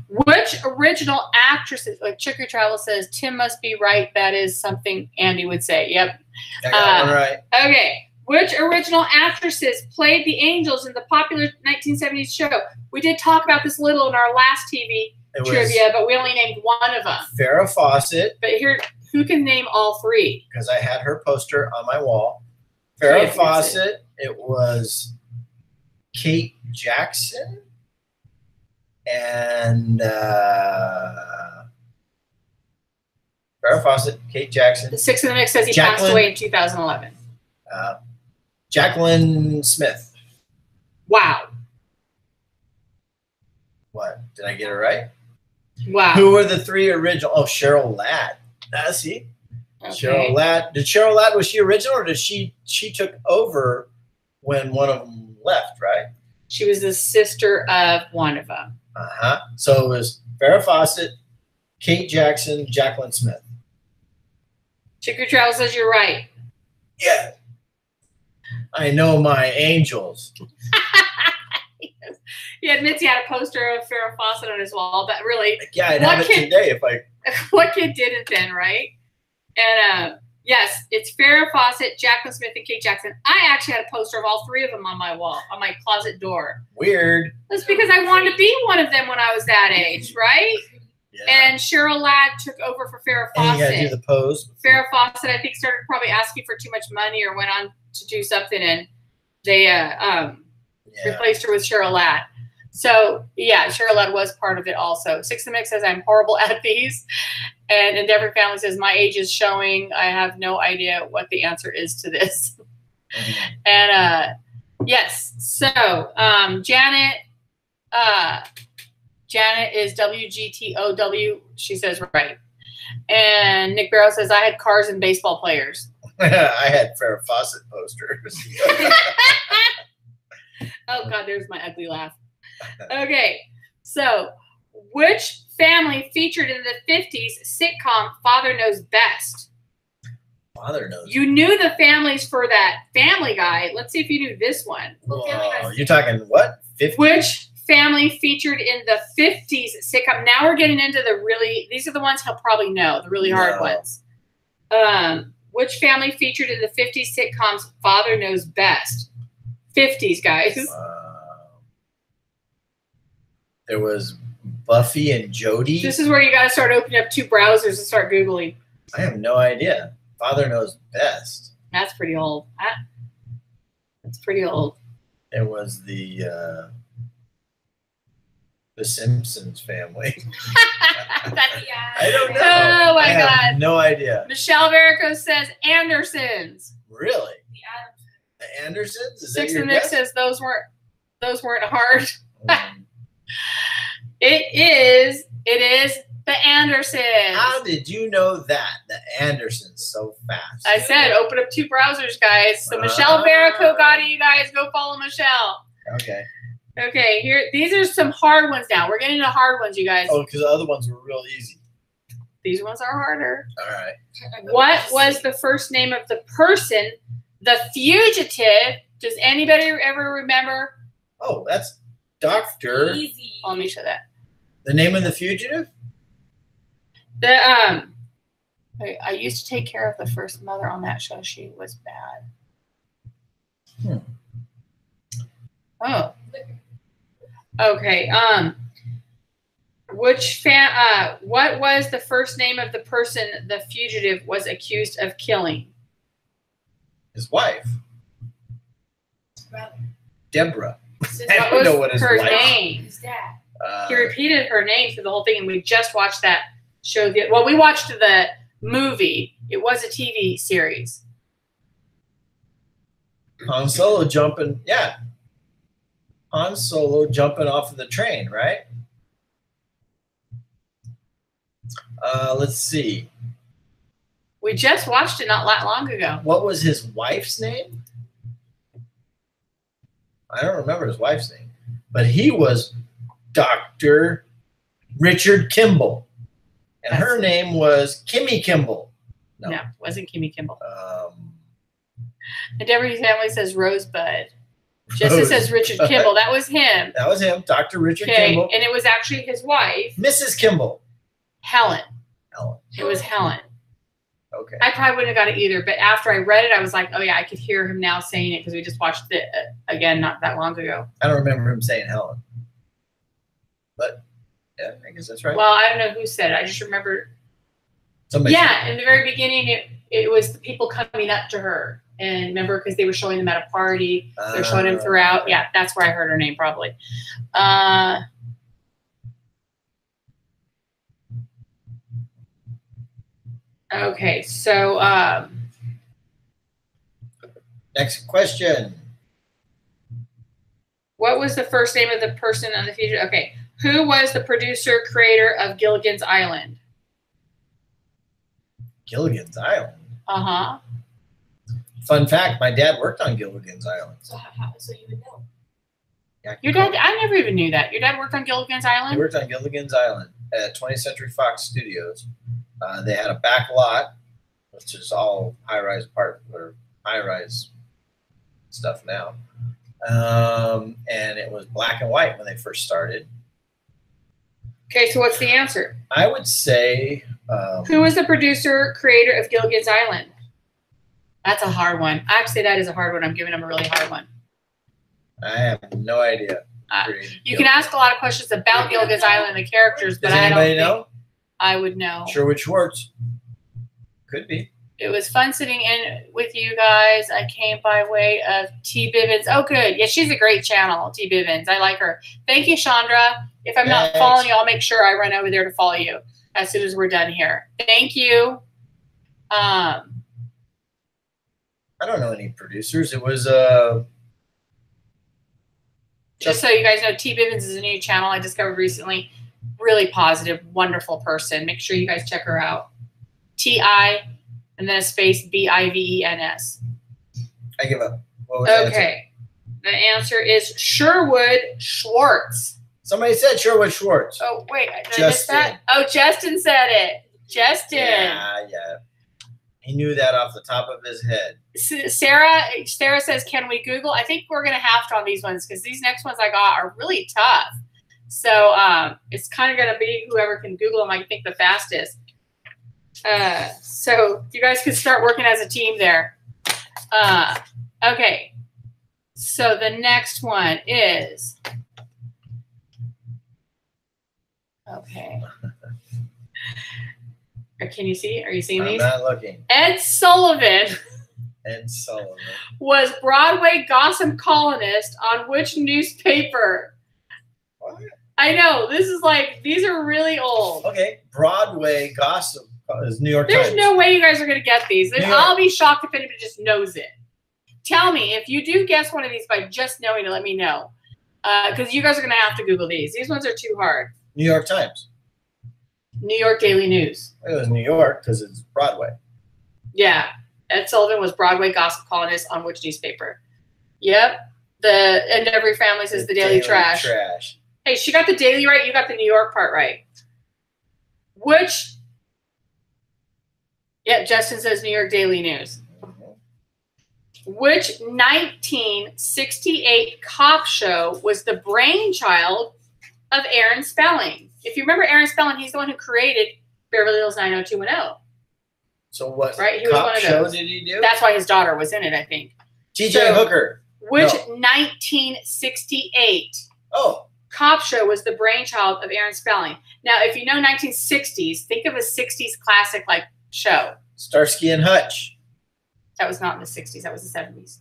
Which original actresses, like Chicory Travel says, Tim must be right. That is something Andy would say. Yep. I got one right. Okay. Which original actresses played the angels in the popular 1970s show? We did talk about this a little in our last TV trivia, but we only named one of them. Farrah Fawcett. But here, who can name all three? Because I had her poster on my wall. Farrah Fawcett. It was Kate Jackson. And Farrah Fawcett, Kate Jackson. The Six in the Mix says he passed away in 2011. Jacqueline Smith. Wow. What? Did I get it right? Wow. Who were the three original? Oh, Cheryl Ladd. See? Okay. Cheryl Ladd. Did Cheryl Ladd, was she original or did she took over when one of them left, right? She was the sister of one of them. So it was Farrah Fawcett, Kate Jackson, Jacqueline Smith. Chicory Travel says you're right. Yeah. I know my angels. He admits he had a poster of Farrah Fawcett on his wall, but really, yeah, I'd have it today if I. What kid didn't then, right? And Yes, it's Farrah Fawcett, Jacqueline Smith, and Kate Jackson. I actually had a poster of all three of them on my wall, on my closet door. Weird. That's because I wanted to be one of them when I was that age, right? Yeah. And Cheryl Ladd took over for Farrah Fawcett. And you gotta do the pose. Farrah Fawcett, I think, started probably asking for too much money or went on to do something, and they replaced her with Cheryl Ladd. So, yeah, Cheryl Ladd was part of it also. Six the Mix says, I'm horrible at these. And Endeavor Family says, my age is showing. I have no idea what the answer is to this. And, yes. So, Janet is WGTOW. She says, right. And Nick Barrow says, I had cars and baseball players. I had Farrah Fawcett posters. Oh, God, there's my ugly laugh. Okay, so which family featured in the 50s sitcom Father Knows Best? Father Knows. You knew the families for that Family Guy. Let's see if you knew this one. Whoa, you're talking what? 50? Which family featured in the 50s sitcom? Now we're getting into the really, these are the ones he'll probably know, the really hard ones. Which family featured in the 50s sitcoms Father Knows Best? 50s, guys. There was Buffy and Jody. This is where you got to start opening up two browsers and start Googling. I have no idea. Father Knows Best. That's pretty old. That's pretty old. It was the Simpsons family. I don't know. Oh, my I God. have no idea. Michelle Verico says Andersons. Really? The Andersons? Is Six that your and Nick guess? says those weren't hard. Mm. It is the Andersons. How did you know that? The Andersons so fast. I said open up two browsers, guys. So Michelle Verico got it, you guys. Go follow Michelle. Okay. Okay, here. These are some hard ones now. We're getting to hard ones, you guys. Oh, because the other ones were real easy. These ones are harder. All right. What was the first name of the person, the fugitive? Does anybody ever remember? Oh, that's Dr. Easy. Oh, let me show that. The name of the fugitive? I used to take care of the first mother on that show. She was bad. Oh. Okay. What was the first name of the person the fugitive was accused of killing? His wife. Deborah. What was her name? Who's that? He repeated her name through the whole thing, and we just watched that show. Well, we watched the movie. It was a TV series. Han Solo jumping. Yeah. Han Solo jumping off of the train, right? Let's see. We just watched it not that long ago. What was his wife's name? I don't remember his wife's name, but he was Dr. Richard Kimball, and her name was Kimmy Kimball. No, it wasn't Kimmy Kimball. And Deborah's family says Rosebud. Jessica says Richard Kimball. That was him. That was him, Dr. Richard Kimball. And it was actually his wife, Mrs. Kimball. Helen. Helen. It was Helen. Okay. I probably wouldn't have got it either, but after I read it, I was like, oh, yeah, I could hear him now saying it because we just watched it again not that long ago. I don't remember him saying Helen. But, yeah, I guess that's right. Well, I don't know who said it. I just remember. Somebody yeah, in the very beginning, it was the people coming up to her. And remember, because they were showing them at a party. They're showing them throughout. Yeah, that's where I heard her name probably. Okay, so next question. What was the first name of the person on the future? Okay, who was the producer, creator of Gilligan's Island? Gilligan's Island? Uh-huh. Fun fact, my dad worked on Gilligan's Island. So you would know. Yeah, Your dad, I never even knew that. Your dad worked on Gilligan's He Island? worked on Gilligan's Island at 20th Century Fox Studios. They had a back lot, which is all high-rise stuff now. And it was black and white when they first started. Okay, so what's the answer? I would say... Who was the producer, creator of Gilligan's Island? That's a hard one. Actually, that is a hard one. I'm giving him a really hard one. I have no idea. You can ask a lot of questions about Gilligan's Island and the characters, but I don't think I would know. Sherwood Schwartz. Could be. It was fun sitting in with you guys. I came by way of T. Bivens. Oh, good. Yeah, she's a great channel, T. Bivens. I like her. Thank you, Chandra. If I'm not following you, I'll make sure I run over there to follow you as soon as we're done here. Thank you. I don't know any producers. It was just so you guys know, T. Bivens is a new channel I discovered recently. Really positive, wonderful person. Make sure you guys check her out. T-I and then a space B-I-V-E-N-S. I give up. What was okay. The answer is Sherwood Schwartz. Somebody said Sherwood Schwartz. Oh, wait. Did I miss that? Oh, Justin said it. Justin. Yeah. He knew that off the top of his head. Sarah says, can we Google? I think we're going to have to on these ones because these next ones I got are really tough. So it's kind of going to be whoever can Google them, I think, the fastest. So you guys could start working as a team there. Okay. So the next one is, okay. Can you see? Are you seeing these? I'm not looking. Ed Sullivan. Ed Sullivan. Was Broadway gossip columnist on which newspaper? What? I know. This is like, these are really old. Okay. Broadway gossip is New York Times. There's no way you guys are going to get these. I'll be shocked if anybody just knows it. Tell me if you do guess one of these by just knowing it, let me know. Because you guys are going to have to Google these. These ones are too hard. New York Times. New York Daily News. It was New York because it's Broadway. Yeah. Ed Sullivan was Broadway gossip columnist on which newspaper? Yep. And every family says the Daily Trash. Hey, she got the Daily right. You got the New York part right. Which? Yeah, Justin says New York Daily News. Which 1968 cop show was the brainchild of Aaron Spelling? If you remember Aaron Spelling, he's the one who created Beverly Hills 90210. So what right? He was one of show those. did he do? That's why his daughter was in it, I think. T.J. Hooker. Which 1968 cop show was the brainchild of Aaron Spelling? Now, if you know 1960s, think of a 60s classic like show. Starsky and Hutch. That was not in the 60s. That was the 70s.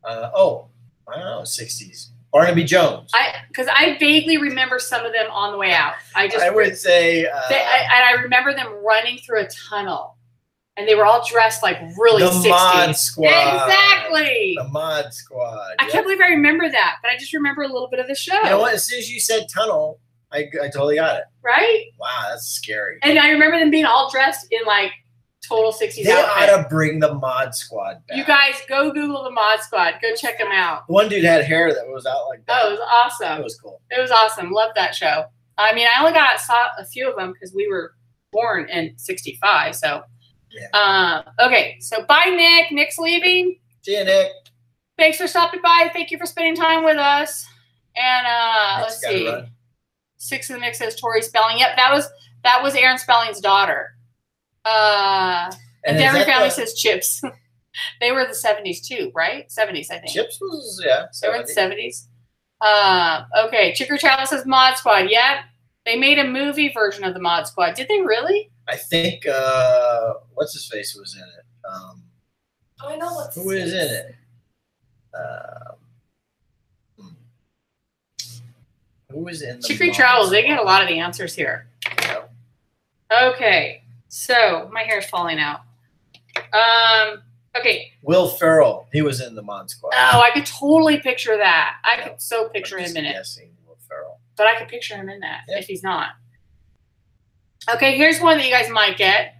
I don't know, 60s. Barnaby Jones. Because I vaguely remember some of them on the way out. I would say. I remember them running through a tunnel, and they were all dressed like really 60s. The Mod Squad. Exactly. The Mod Squad. I can't believe I remember that, but I just remember a little bit of the show. You know what? As soon as you said tunnel, I totally got it. Right? Wow, that's scary. And I remember them being all dressed in like total 60s they outfit. ought to bring the Mod Squad back. You guys go Google the Mod Squad. Go check them out. One dude had hair that was out like that. Oh, it was awesome. It was cool. It was awesome. Loved that show. I mean, I only saw a few of them because we were born in 65. So, yeah. Okay. So, bye, Nick. Nick's leaving. See you, Nick. Thanks for stopping by. Thank you for spending time with us. And let's see. Run. 6 in the mix says Tori Spelling. Yep, that was Aaron Spelling's daughter. And every family says Chips. They were the 70s too, right? 70s, I think. Chips was, yeah. 70s. They were the 70s. Okay, Chicker Child says Mod Squad. Yep. They made a movie version of the Mod Squad. Did they really? I think, what's his face was in it? I know what's who is in it? Who was in the Chicory Travels? They get a lot of the answers here. Yep. Okay, so my hair's falling out. Okay. Will Ferrell, he was in the Mod Squad. Oh, I could totally picture that. I could so picture him in it. Guessing Will Ferrell. But I could picture him in that if he's not. Okay, here's one that you guys might get.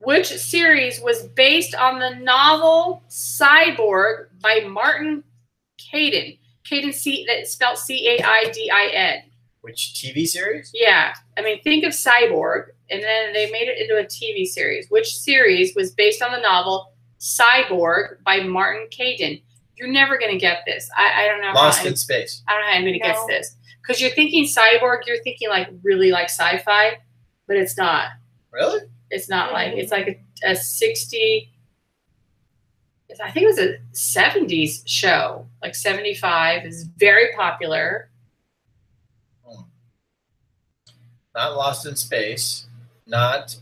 Which series was based on the novel Cyborg by Martin Caidin? Caidin, that's spelled C-A-I-D-I-N. Which TV series? Yeah. I mean, think of Cyborg, and then they made it into a TV series. Which series was based on the novel Cyborg by Martin Caidin? You're never going to get this. I don't know. Lost in Space. I don't know how I'm going to guess this. Because you're thinking Cyborg, you're thinking like really like sci-fi, but it's not. Really? It's not like it's like a 60. I think it was a 70s show, like 75. It's very popular. Not Lost in Space. Not.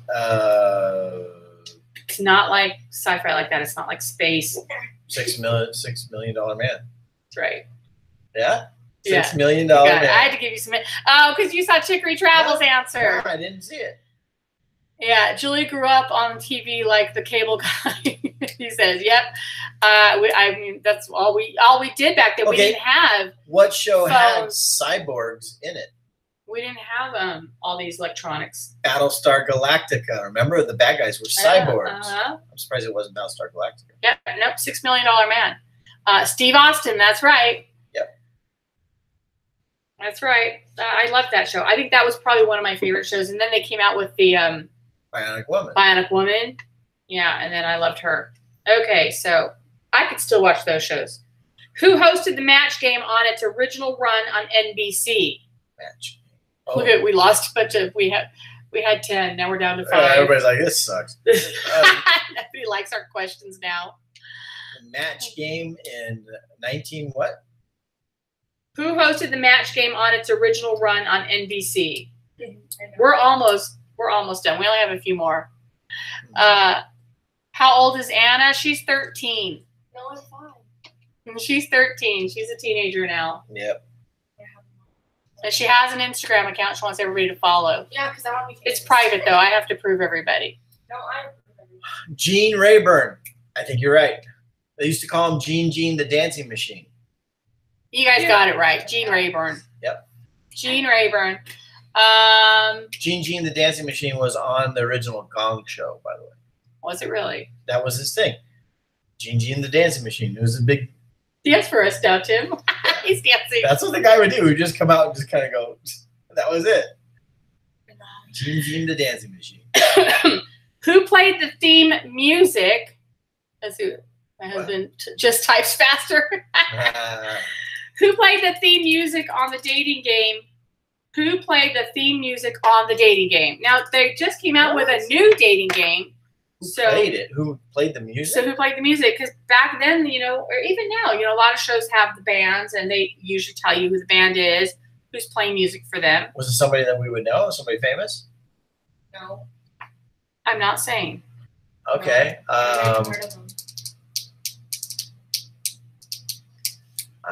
It's not like sci-fi like that. It's not like space. $6 million man. That's right. Yeah. Yeah. $6 million man. I had to give you some. Oh, because you saw Chicory Travel's answer. No, I didn't see it. Yeah, Julie grew up on TV like the cable guy. He says, "Yep." I mean, that's all we did back then. Okay. We didn't have what show phones. Had cyborgs in it? We didn't have all these electronics. Battlestar Galactica. Remember, the bad guys were cyborgs. I'm surprised it wasn't Battlestar Galactica. Yep. Nope. $6 million man. Steve Austin. That's right. Yep. That's right. I loved that show. I think that was probably one of my favorite shows. And then they came out with the Bionic Woman. Bionic Woman. Yeah, and then I loved her. Okay, so I could still watch those shows. Who hosted the Match Game on its original run on NBC? Match. Oh. Look at, we lost a bunch of, we had 10, now we're down to 5. Everybody's like, this sucks. Nobody likes our questions now. The Match Game in 19 what? Who hosted the Match Game on its original run on NBC? We're almost done. We only have a few more. How old is Anna? She's 13. No, I'm 5. She's 13. She's a teenager now. Yep. And she has an Instagram account she wants everybody to follow. Yeah, because I want to be famous. It's private, though. I have to prove everybody. No, I approve everybody. Gene Rayburn. I think you're right. They used to call him Gene the Dancing Machine. You guys got it right. Gene Rayburn. Yep. Gene Rayburn. Gene the Dancing Machine was on the original Gong Show, by the way. Was it really? That was his thing. Gene the Dancing Machine. It was a big dance for us now, Tim. He's dancing. That's what the guy would do. He would just come out and just kind of go. That was it. Gene the Dancing Machine. Who played the theme music? Let's see. My husband just types faster. Who played the theme music on the dating game? Who played the theme music on the dating game? Now, they just came out with a new dating game. Who played it? Who played the music? So who played the music? Because back then, or even now, a lot of shows have the bands, and they usually tell you who the band is, who's playing music for them. Was it somebody that we would know? Somebody famous? No. I'm not saying. Okay.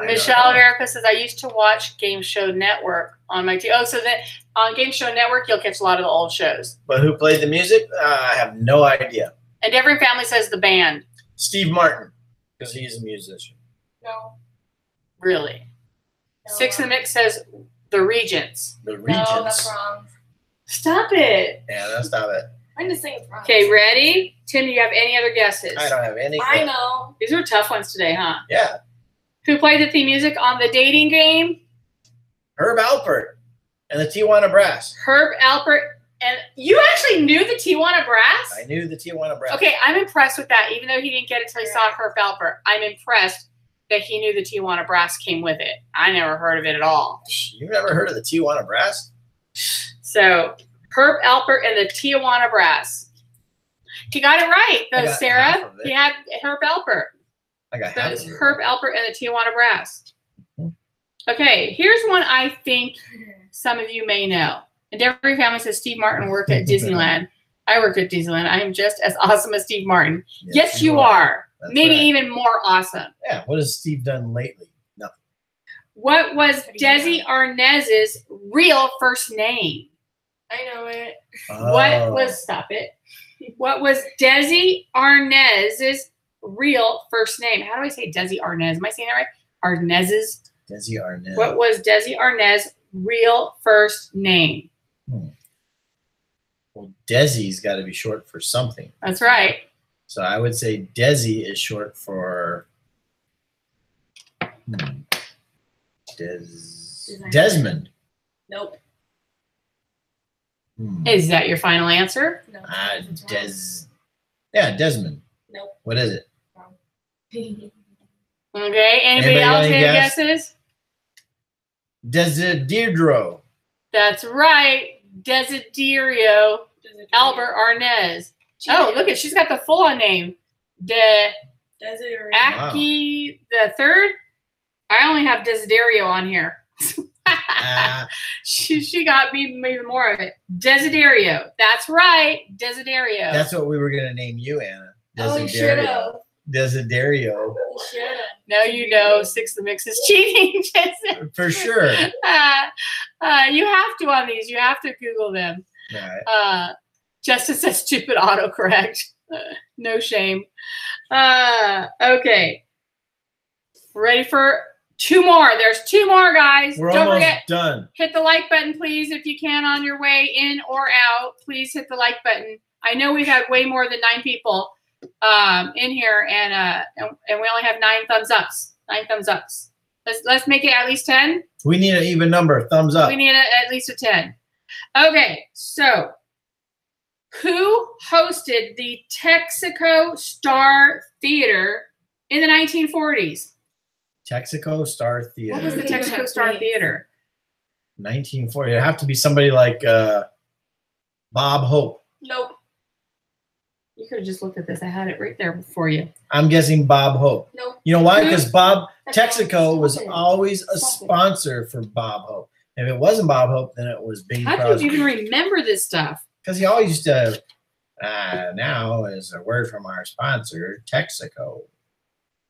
Michelle America says, I used to watch Game Show Network on my TV. Oh, so that on Game Show Network, you'll catch a lot of the old shows. But who played the music? I have no idea. And every family says the band. Steve Martin, because he's a musician. No. Really? No. Six in the Mix says the Regents. The Regents. No, that's wrong. Stop it. Yeah, no, stop it. I'm just saying it's wrong. Okay, ready? Tim, do you have any other guesses? I don't have any. I know. These were tough ones today, huh? Yeah. Who played the theme music on the dating game? Herb Alpert and the Tijuana Brass. Herb Alpert. And you actually knew the Tijuana Brass? I knew the Tijuana Brass. Okay, I'm impressed with that. Even though he didn't get it until he saw Herb Alpert, I'm impressed that he knew the Tijuana Brass came with it. I never heard of it at all. You've never heard of the Tijuana Brass? So, Herb Alpert and the Tijuana Brass. You got it right, though, Sarah. He had Herb Alpert. I got half of it. Herb Alpert and the Tijuana Brass. Okay, here's one I think some of you may know. And every family says Steve Martin worked at Disneyland. I worked at Disneyland. I am just as awesome as Steve Martin. Yes, you are. That's maybe right. even more awesome. Yeah, what has Steve done lately? Nothing. What was Desi Arnaz's real first name? I know it. Stop it. What was Desi Arnaz's real first name? How do I say Desi Arnaz? Am I saying that right? Arnaz's? Desi Arnaz. What was Desi Arnaz's real first name? Well, Desi's got to be short for something. That's right. So I would say Desi is short for Desmond. Nope. Is that your final answer? No. Desmond. Nope. What is it? Okay. Anybody else have guesses? Desidero. That's right. Desiderio. Albert Arnez. Oh, look at, she's got the full-on name. Aki the third. I only have Desiderio on here. She got me even more of it. Desiderio. That's right. Desiderio. That's what we were going to name you, Anna. Oh, you should have. Desiderio. Now you know Six of the Mix is cheating. For sure. You have to on these. You have to Google them. Right. Justin says stupid autocorrect. No shame. Okay. Ready for two more. There's two more, guys. We're Don't almost forget, done. hit the like button, please, if you can on your way in or out. Please hit the like button. I know we've had way more than 9 people in here, and we only have 9 thumbs ups. 9 thumbs ups. Let's make it at least 10. We need an even number. Thumbs up. We need at least a 10. Okay, so who hosted the Texaco Star Theater in the 1940s? Texaco Star Theater. What was the Texaco Star Theater? 1940. It'd have to be somebody like Bob Hope. Nope. You could have just looked at this. I had it right there for you. I'm guessing Bob Hope. Nope. You know why? Because Texaco was always a sponsor for Bob Hope. If it wasn't Bob Hope, then it was Bing How Crosby. do you even remember this stuff? Because he always used to, now is a word from our sponsor, Texaco.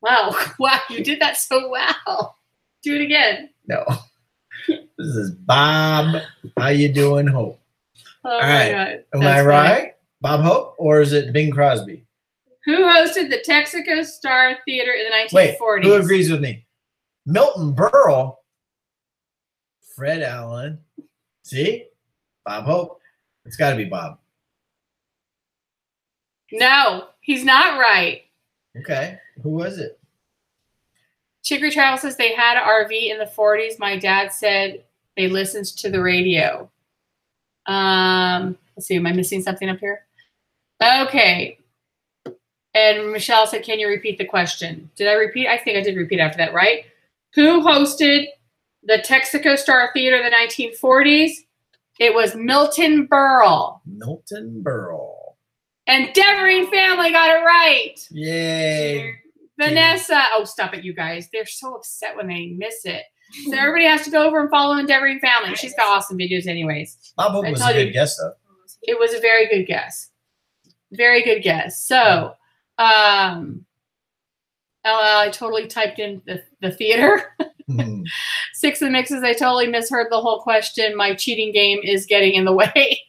Wow. Wow, you did that so well. Do it again. No. This is Bob. How you doing, Hope? Oh, All my right. God. Am That's I funny. right? Bob Hope? Or is it Bing Crosby? Who hosted the Texaco Star Theater in the 1940s? Wait, who agrees with me? Milton Berle. Fred Allen. See? Bob Hope. It's got to be Bob. No, he's not right. Okay. Who was it? Chicory Travel says they had an RV in the 40s. My dad said they listened to the radio. Let's see. Am I missing something up here? Okay. And Michelle said, can you repeat the question? Did I repeat? I think I did repeat after that, right? Who hosted the Texaco Star Theater in the 1940s? It was Milton Berle. Milton Berle. And Devering family got it right. Yay. Vanessa. Oh, stop it, you guys. They're so upset when they miss it. So everybody has to go over and follow Endeavoring Family. She's got awesome videos anyways. Bob Hope was a good guess, though. It was a very good guess. Very good guess. So, I totally typed in the theater. Six of the Mixes, I totally misheard the whole question. My cheating game is getting in the way.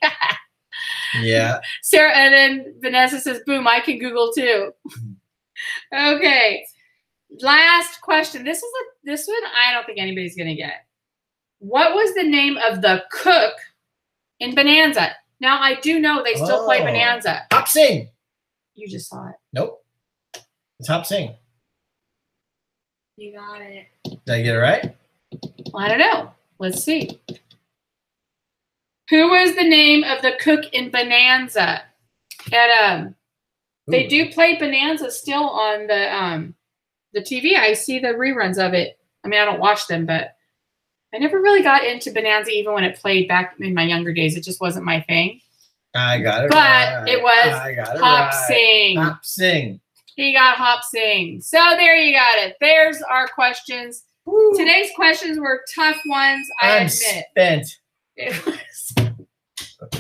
Yeah. Sarah, and then Vanessa says, boom, I can Google too. Okay. Last question. This one I don't think anybody's going to get. What was the name of the cook in Bonanza? Now, I do know they still play Bonanza. Hop Sing. You just saw it. Nope. It's Hop Sing. You got it. Did I get it right? Well, I don't know. Let's see. Who was the name of the cook in Bonanza? And they do play Bonanza still on the TV. I see the reruns of it. I mean, I don't watch them, but I never really got into Bonanza even when it played back in my younger days. It just wasn't my thing. I got it but right. It was Hop Sing. Hop Sing. He got Hop Sing. So there you got it. There's our questions. Woo. Today's questions were tough ones, I'm admit. Spent. It was.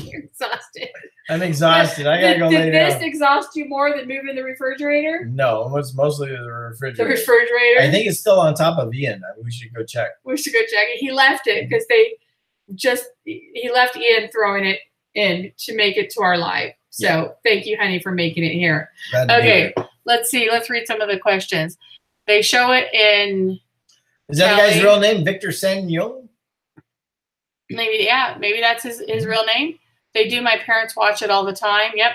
You're exhausted. I'm exhausted. I gotta go lay down. Did this exhaust you more than moving the refrigerator? No, it was mostly the refrigerator. The refrigerator? I think it's still on top of Ian. We should go check. We should go check it. He left it because he left Ian throwing it in to make it to our live. So Thank you, honey, for making it here. Okay, let's see. Let's read some of the questions. They show it in. Is that the guy's real name? Victor Sen Young? Maybe, yeah. Maybe that's his real name. They do. My parents watch it all the time. Yep.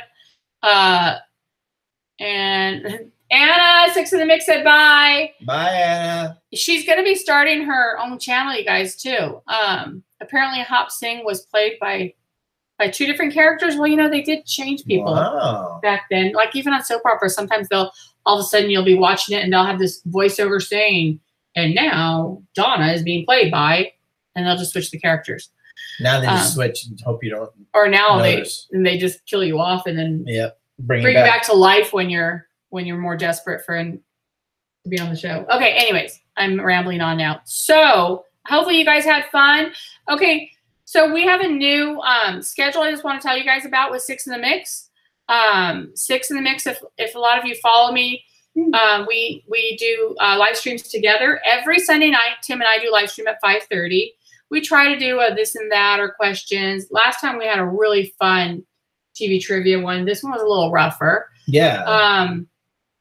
And Anna, Six of the Mix said bye. Bye, Anna. She's going to be starting her own channel, you guys, too. Apparently, Hop Sing was played by 2 different characters. Well, you know, they did change people back then. Like, even on soap operas, sometimes they'll, all of a sudden, you'll be watching it, and they'll have this voiceover saying, and now Donna is being played by, and they'll just switch the characters. Now they just switch and hope you don't. Or now notice. they just kill you off and then bring you back to life when you're more desperate to be on the show. Okay, anyways, I'm rambling on now. So hopefully you guys had fun. Okay, so we have a new schedule I just want to tell you guys about with Six in the Mix. Six in the Mix, if a lot of you follow me, we do live streams together. Every Sunday night, Tim and I do live stream at 5:30. We try to do a this and that or questions. Last time we had a really fun TV trivia one. This one was a little rougher. Yeah.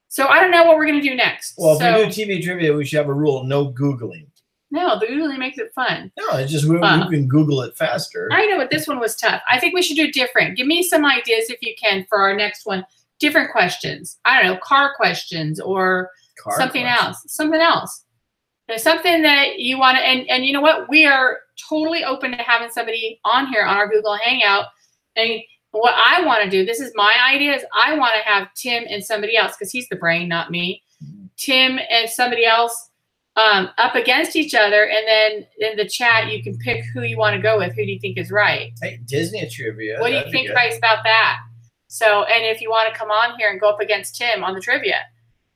So I don't know what we're going to do next. Well, if we do TV trivia, we should have a rule: no Googling. No, the Googling makes it fun. No, it's just you can Google it faster. I know, but this one was tough. I think we should do different. Give me some ideas if you can for our next one. Different questions. I don't know, car questions or something else. Something else. There's something that you want to, and you know what? We are totally open to having somebody on here on our Google Hangout. And what I want to do, this is my idea, is I want to have Tim and somebody else, because he's the brain, not me. Tim and somebody else up against each other, and then in the chat you can pick who you want to go with. Who do you think is right? Hey, Disney trivia. What do you think, guys, about that? So, and if you want to come on here and go up against Tim on the trivia,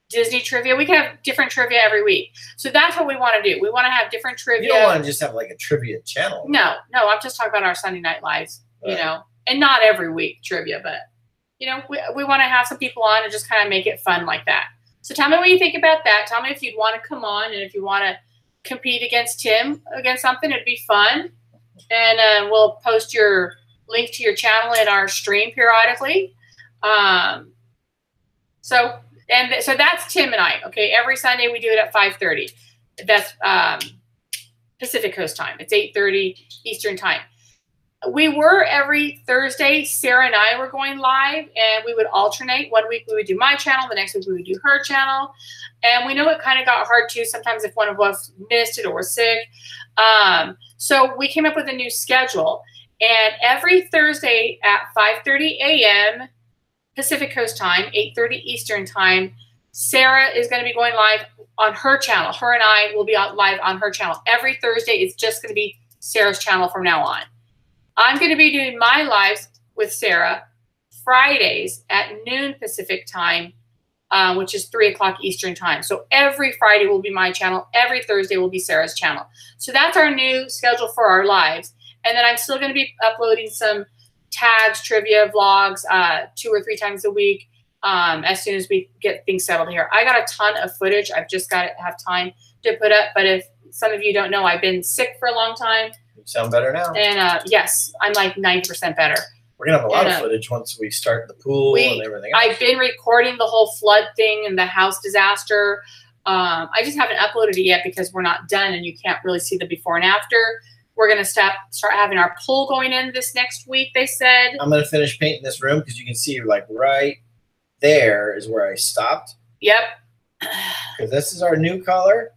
Disney trivia, we can have different trivia every week. So that's what we want to do. We want to have different trivia. You don't want to just have like a trivia channel. No, I'm just talking about our Sunday Night Lives, you know, and not every week trivia, but you know, we want to have some people on and just kind of make it fun like that. So tell me what you think about that. Tell me if you'd want to come on, and if you want to compete against Tim against something, it'd be fun. And we'll post your link to your channel in our stream periodically. So that's Tim and I. Okay, every Sunday we do it at 5:30. That's Pacific Coast time. It's 8:30 Eastern time. We were every Thursday. Sarah and I were going live, and we would alternate. One week we would do my channel, the next week we would do her channel. And we know it kind of got hard too. Sometimes if one of us missed it or was sick. So we came up with a new schedule. And every Thursday at 5:30 a.m. Pacific Coast time, 8:30 Eastern time, Sarah is going to be going live on her channel. Her and I will be live on her channel. Every Thursday, it's just going to be Sarah's channel from now on. I'm going to be doing my lives with Sarah Fridays at noon Pacific time, which is 3 o'clock Eastern time. So every Friday will be my channel. Every Thursday will be Sarah's channel. So that's our new schedule for our lives. And then I'm still going to be uploading some tags, trivia, vlogs 2 or 3 times a week as soon as we get things settled here. I got a ton of footage. I've just got to have time to put up. But if some of you don't know, I've been sick for a long time. You sound better now. And yes, I'm like 90% better. We're going to have a lot of footage once we start the pool and everything else. I've been recording the whole flood thing and the house disaster. I just haven't uploaded it yet because we're not done and you can't really see the before and after. We're going to start having our pool going in this next week, they said. I'm going to finish painting this room because you can see like right there is where I stopped. Yep. Because this is our new color.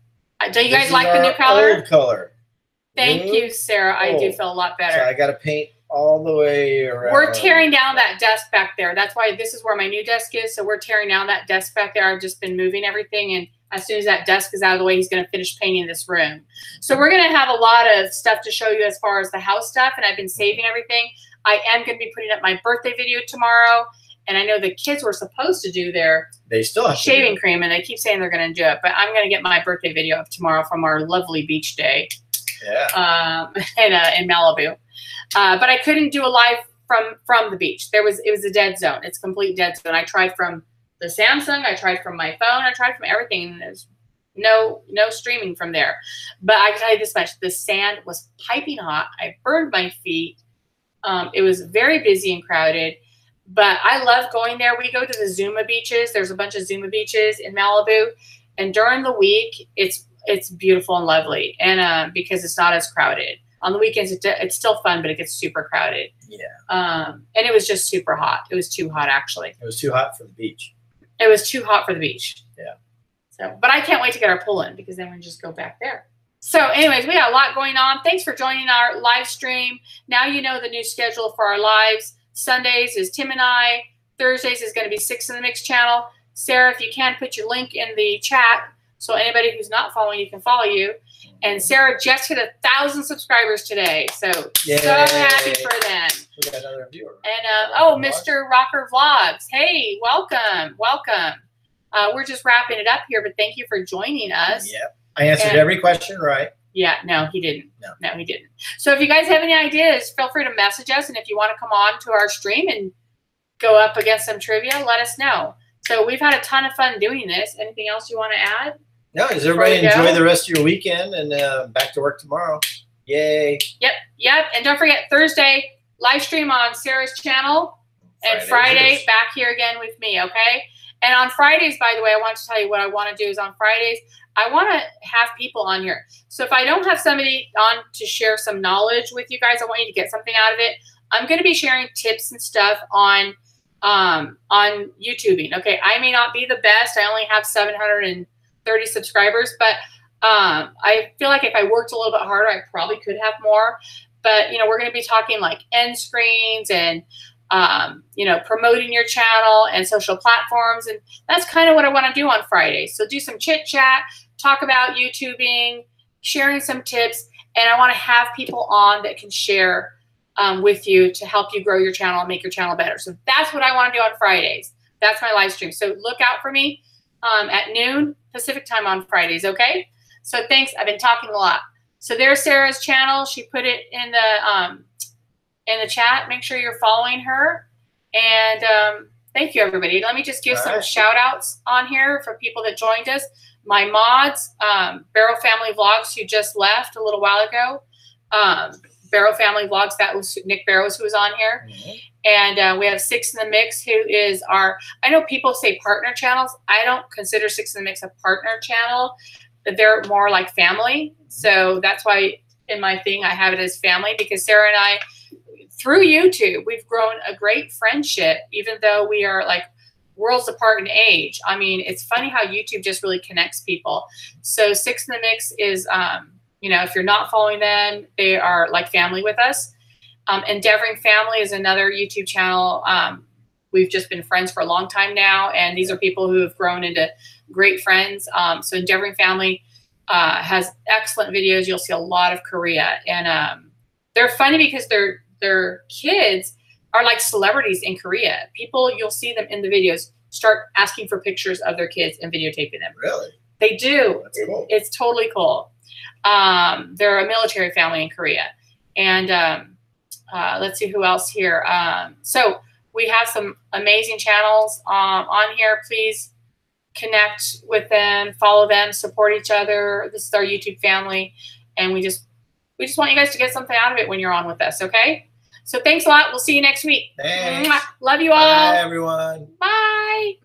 Do you guys like the new color? Old color. Thank you, Sarah. I do feel a lot better. So I got to paint all the way around. We're tearing down that desk back there. That's why this is where my new desk is. So we're tearing down that desk back there. I've just been moving everything. And as soon as that desk is out of the way, he's going to finish painting this room. So we're going to have a lot of stuff to show you as far as the house stuff. And I've been saving everything. I am going to be putting up my birthday video tomorrow. And I know the kids were supposed to do their shaving cream. And they keep saying they're going to do it. But I'm going to get my birthday video up tomorrow from our lovely beach day. Yeah. In Malibu. But I couldn't do a live from the beach. It was a dead zone. It's a complete dead zone. I tried from the Samsung. I tried from my phone. I tried from everything. And there's no streaming from there. But I can tell you this much. The sand was piping hot. I burned my feet. It was very busy and crowded. But I love going there. We go to the Zuma beaches. There's a bunch of Zuma beaches in Malibu. And during the week, it's beautiful and lovely. And because it's not as crowded. On the weekends, it's still fun, but it gets super crowded. Yeah. And it was just super hot. It was too hot, actually. It was too hot for the beach. It was too hot for the beach. Yeah. So, but I can't wait to get our pool in because then we just go back there. So anyways, we got a lot going on. Thanks for joining our live stream. Now you know the new schedule for our lives. Sundays is Tim and I. Thursdays is going to be Six in the Mix channel. Sarah, if you can, put your link in the chat So anybody who's not following, you can follow you. And Sarah just hit 1,000 subscribers today. So, Yay. so happy for them. We got another viewer. And, oh, Mr. Rocker Vlogs. Hey, welcome. Welcome. We're just wrapping it up here, but thank you for joining us. Yep. I answered every question right. Yeah, no, he didn't. No, he didn't. So if you guys have any ideas, feel free to message us. And if you want to come on to our stream and go up against some trivia, let us know. So we've had a ton of fun doing this. Anything else you want to add? No, does everybody enjoy the rest of your weekend and back to work tomorrow? Yay. Yep. And don't forget, Thursday, live stream on Sarah's channel. And Friday, back here again with me, okay? And on Fridays, by the way, I want to tell you what I want to do is on Fridays, I want to have people on here. So if I don't have somebody on to share some knowledge with you guys, I want you to get something out of it. I'm going to be sharing tips and stuff on YouTubing. Okay, I may not be the best. I only have 730 subscribers, but I feel like if I worked a little bit harder, I probably could have more. But you know, we're going to be talking like end screens and you know, promoting your channel and social platforms, and that's kind of what I want to do on Fridays. So do some chit chat, talk about YouTubing, sharing some tips, and I want to have people on that can share with you to help you grow your channel and make your channel better. So that's what I want to do on Fridays. That's my live stream. So look out for me at noon Pacific time on Fridays, okay? So thanks. I've been talking a lot. So there's Sarah's channel. She put it in the chat. Make sure you're following her. And thank you, everybody. Let me just give some shout outs on here for people that joined us. My mods, Barrow Family Vlogs, who just left a little while ago. Barrow Family Vlogs, that was Nick Barrows who was on here. And we have Six in the Mix, who is our, I know people say partner channels. I don't consider Six in the Mix a partner channel. They're more like family. So that's why in my thing I have it as family, because Sarah and I, through YouTube, we've grown a great friendship, even though we are like worlds apart in age. I mean, it's funny how YouTube just really connects people. So Six in the Mix is, you know, if you're not following them, they are like family with us. Endeavoring Family is another YouTube channel. We've just been friends for a long time now, and these are people who have grown into great friends. So Endeavoring Family has excellent videos. You'll see a lot of Korea, and they're funny because their kids are like celebrities in Korea. People, you'll see them in the videos, start asking for pictures of their kids and videotaping them. Really? They do. That's cool. It's totally cool. They're a military family in Korea. And let's see who else here. So we have some amazing channels on here. Please connect with them, follow them, support each other. This is our YouTube family. And we just want you guys to get something out of it when you're on with us, okay? So thanks a lot. We'll see you next week. Thanks. Love you all. Bye, everyone. Bye.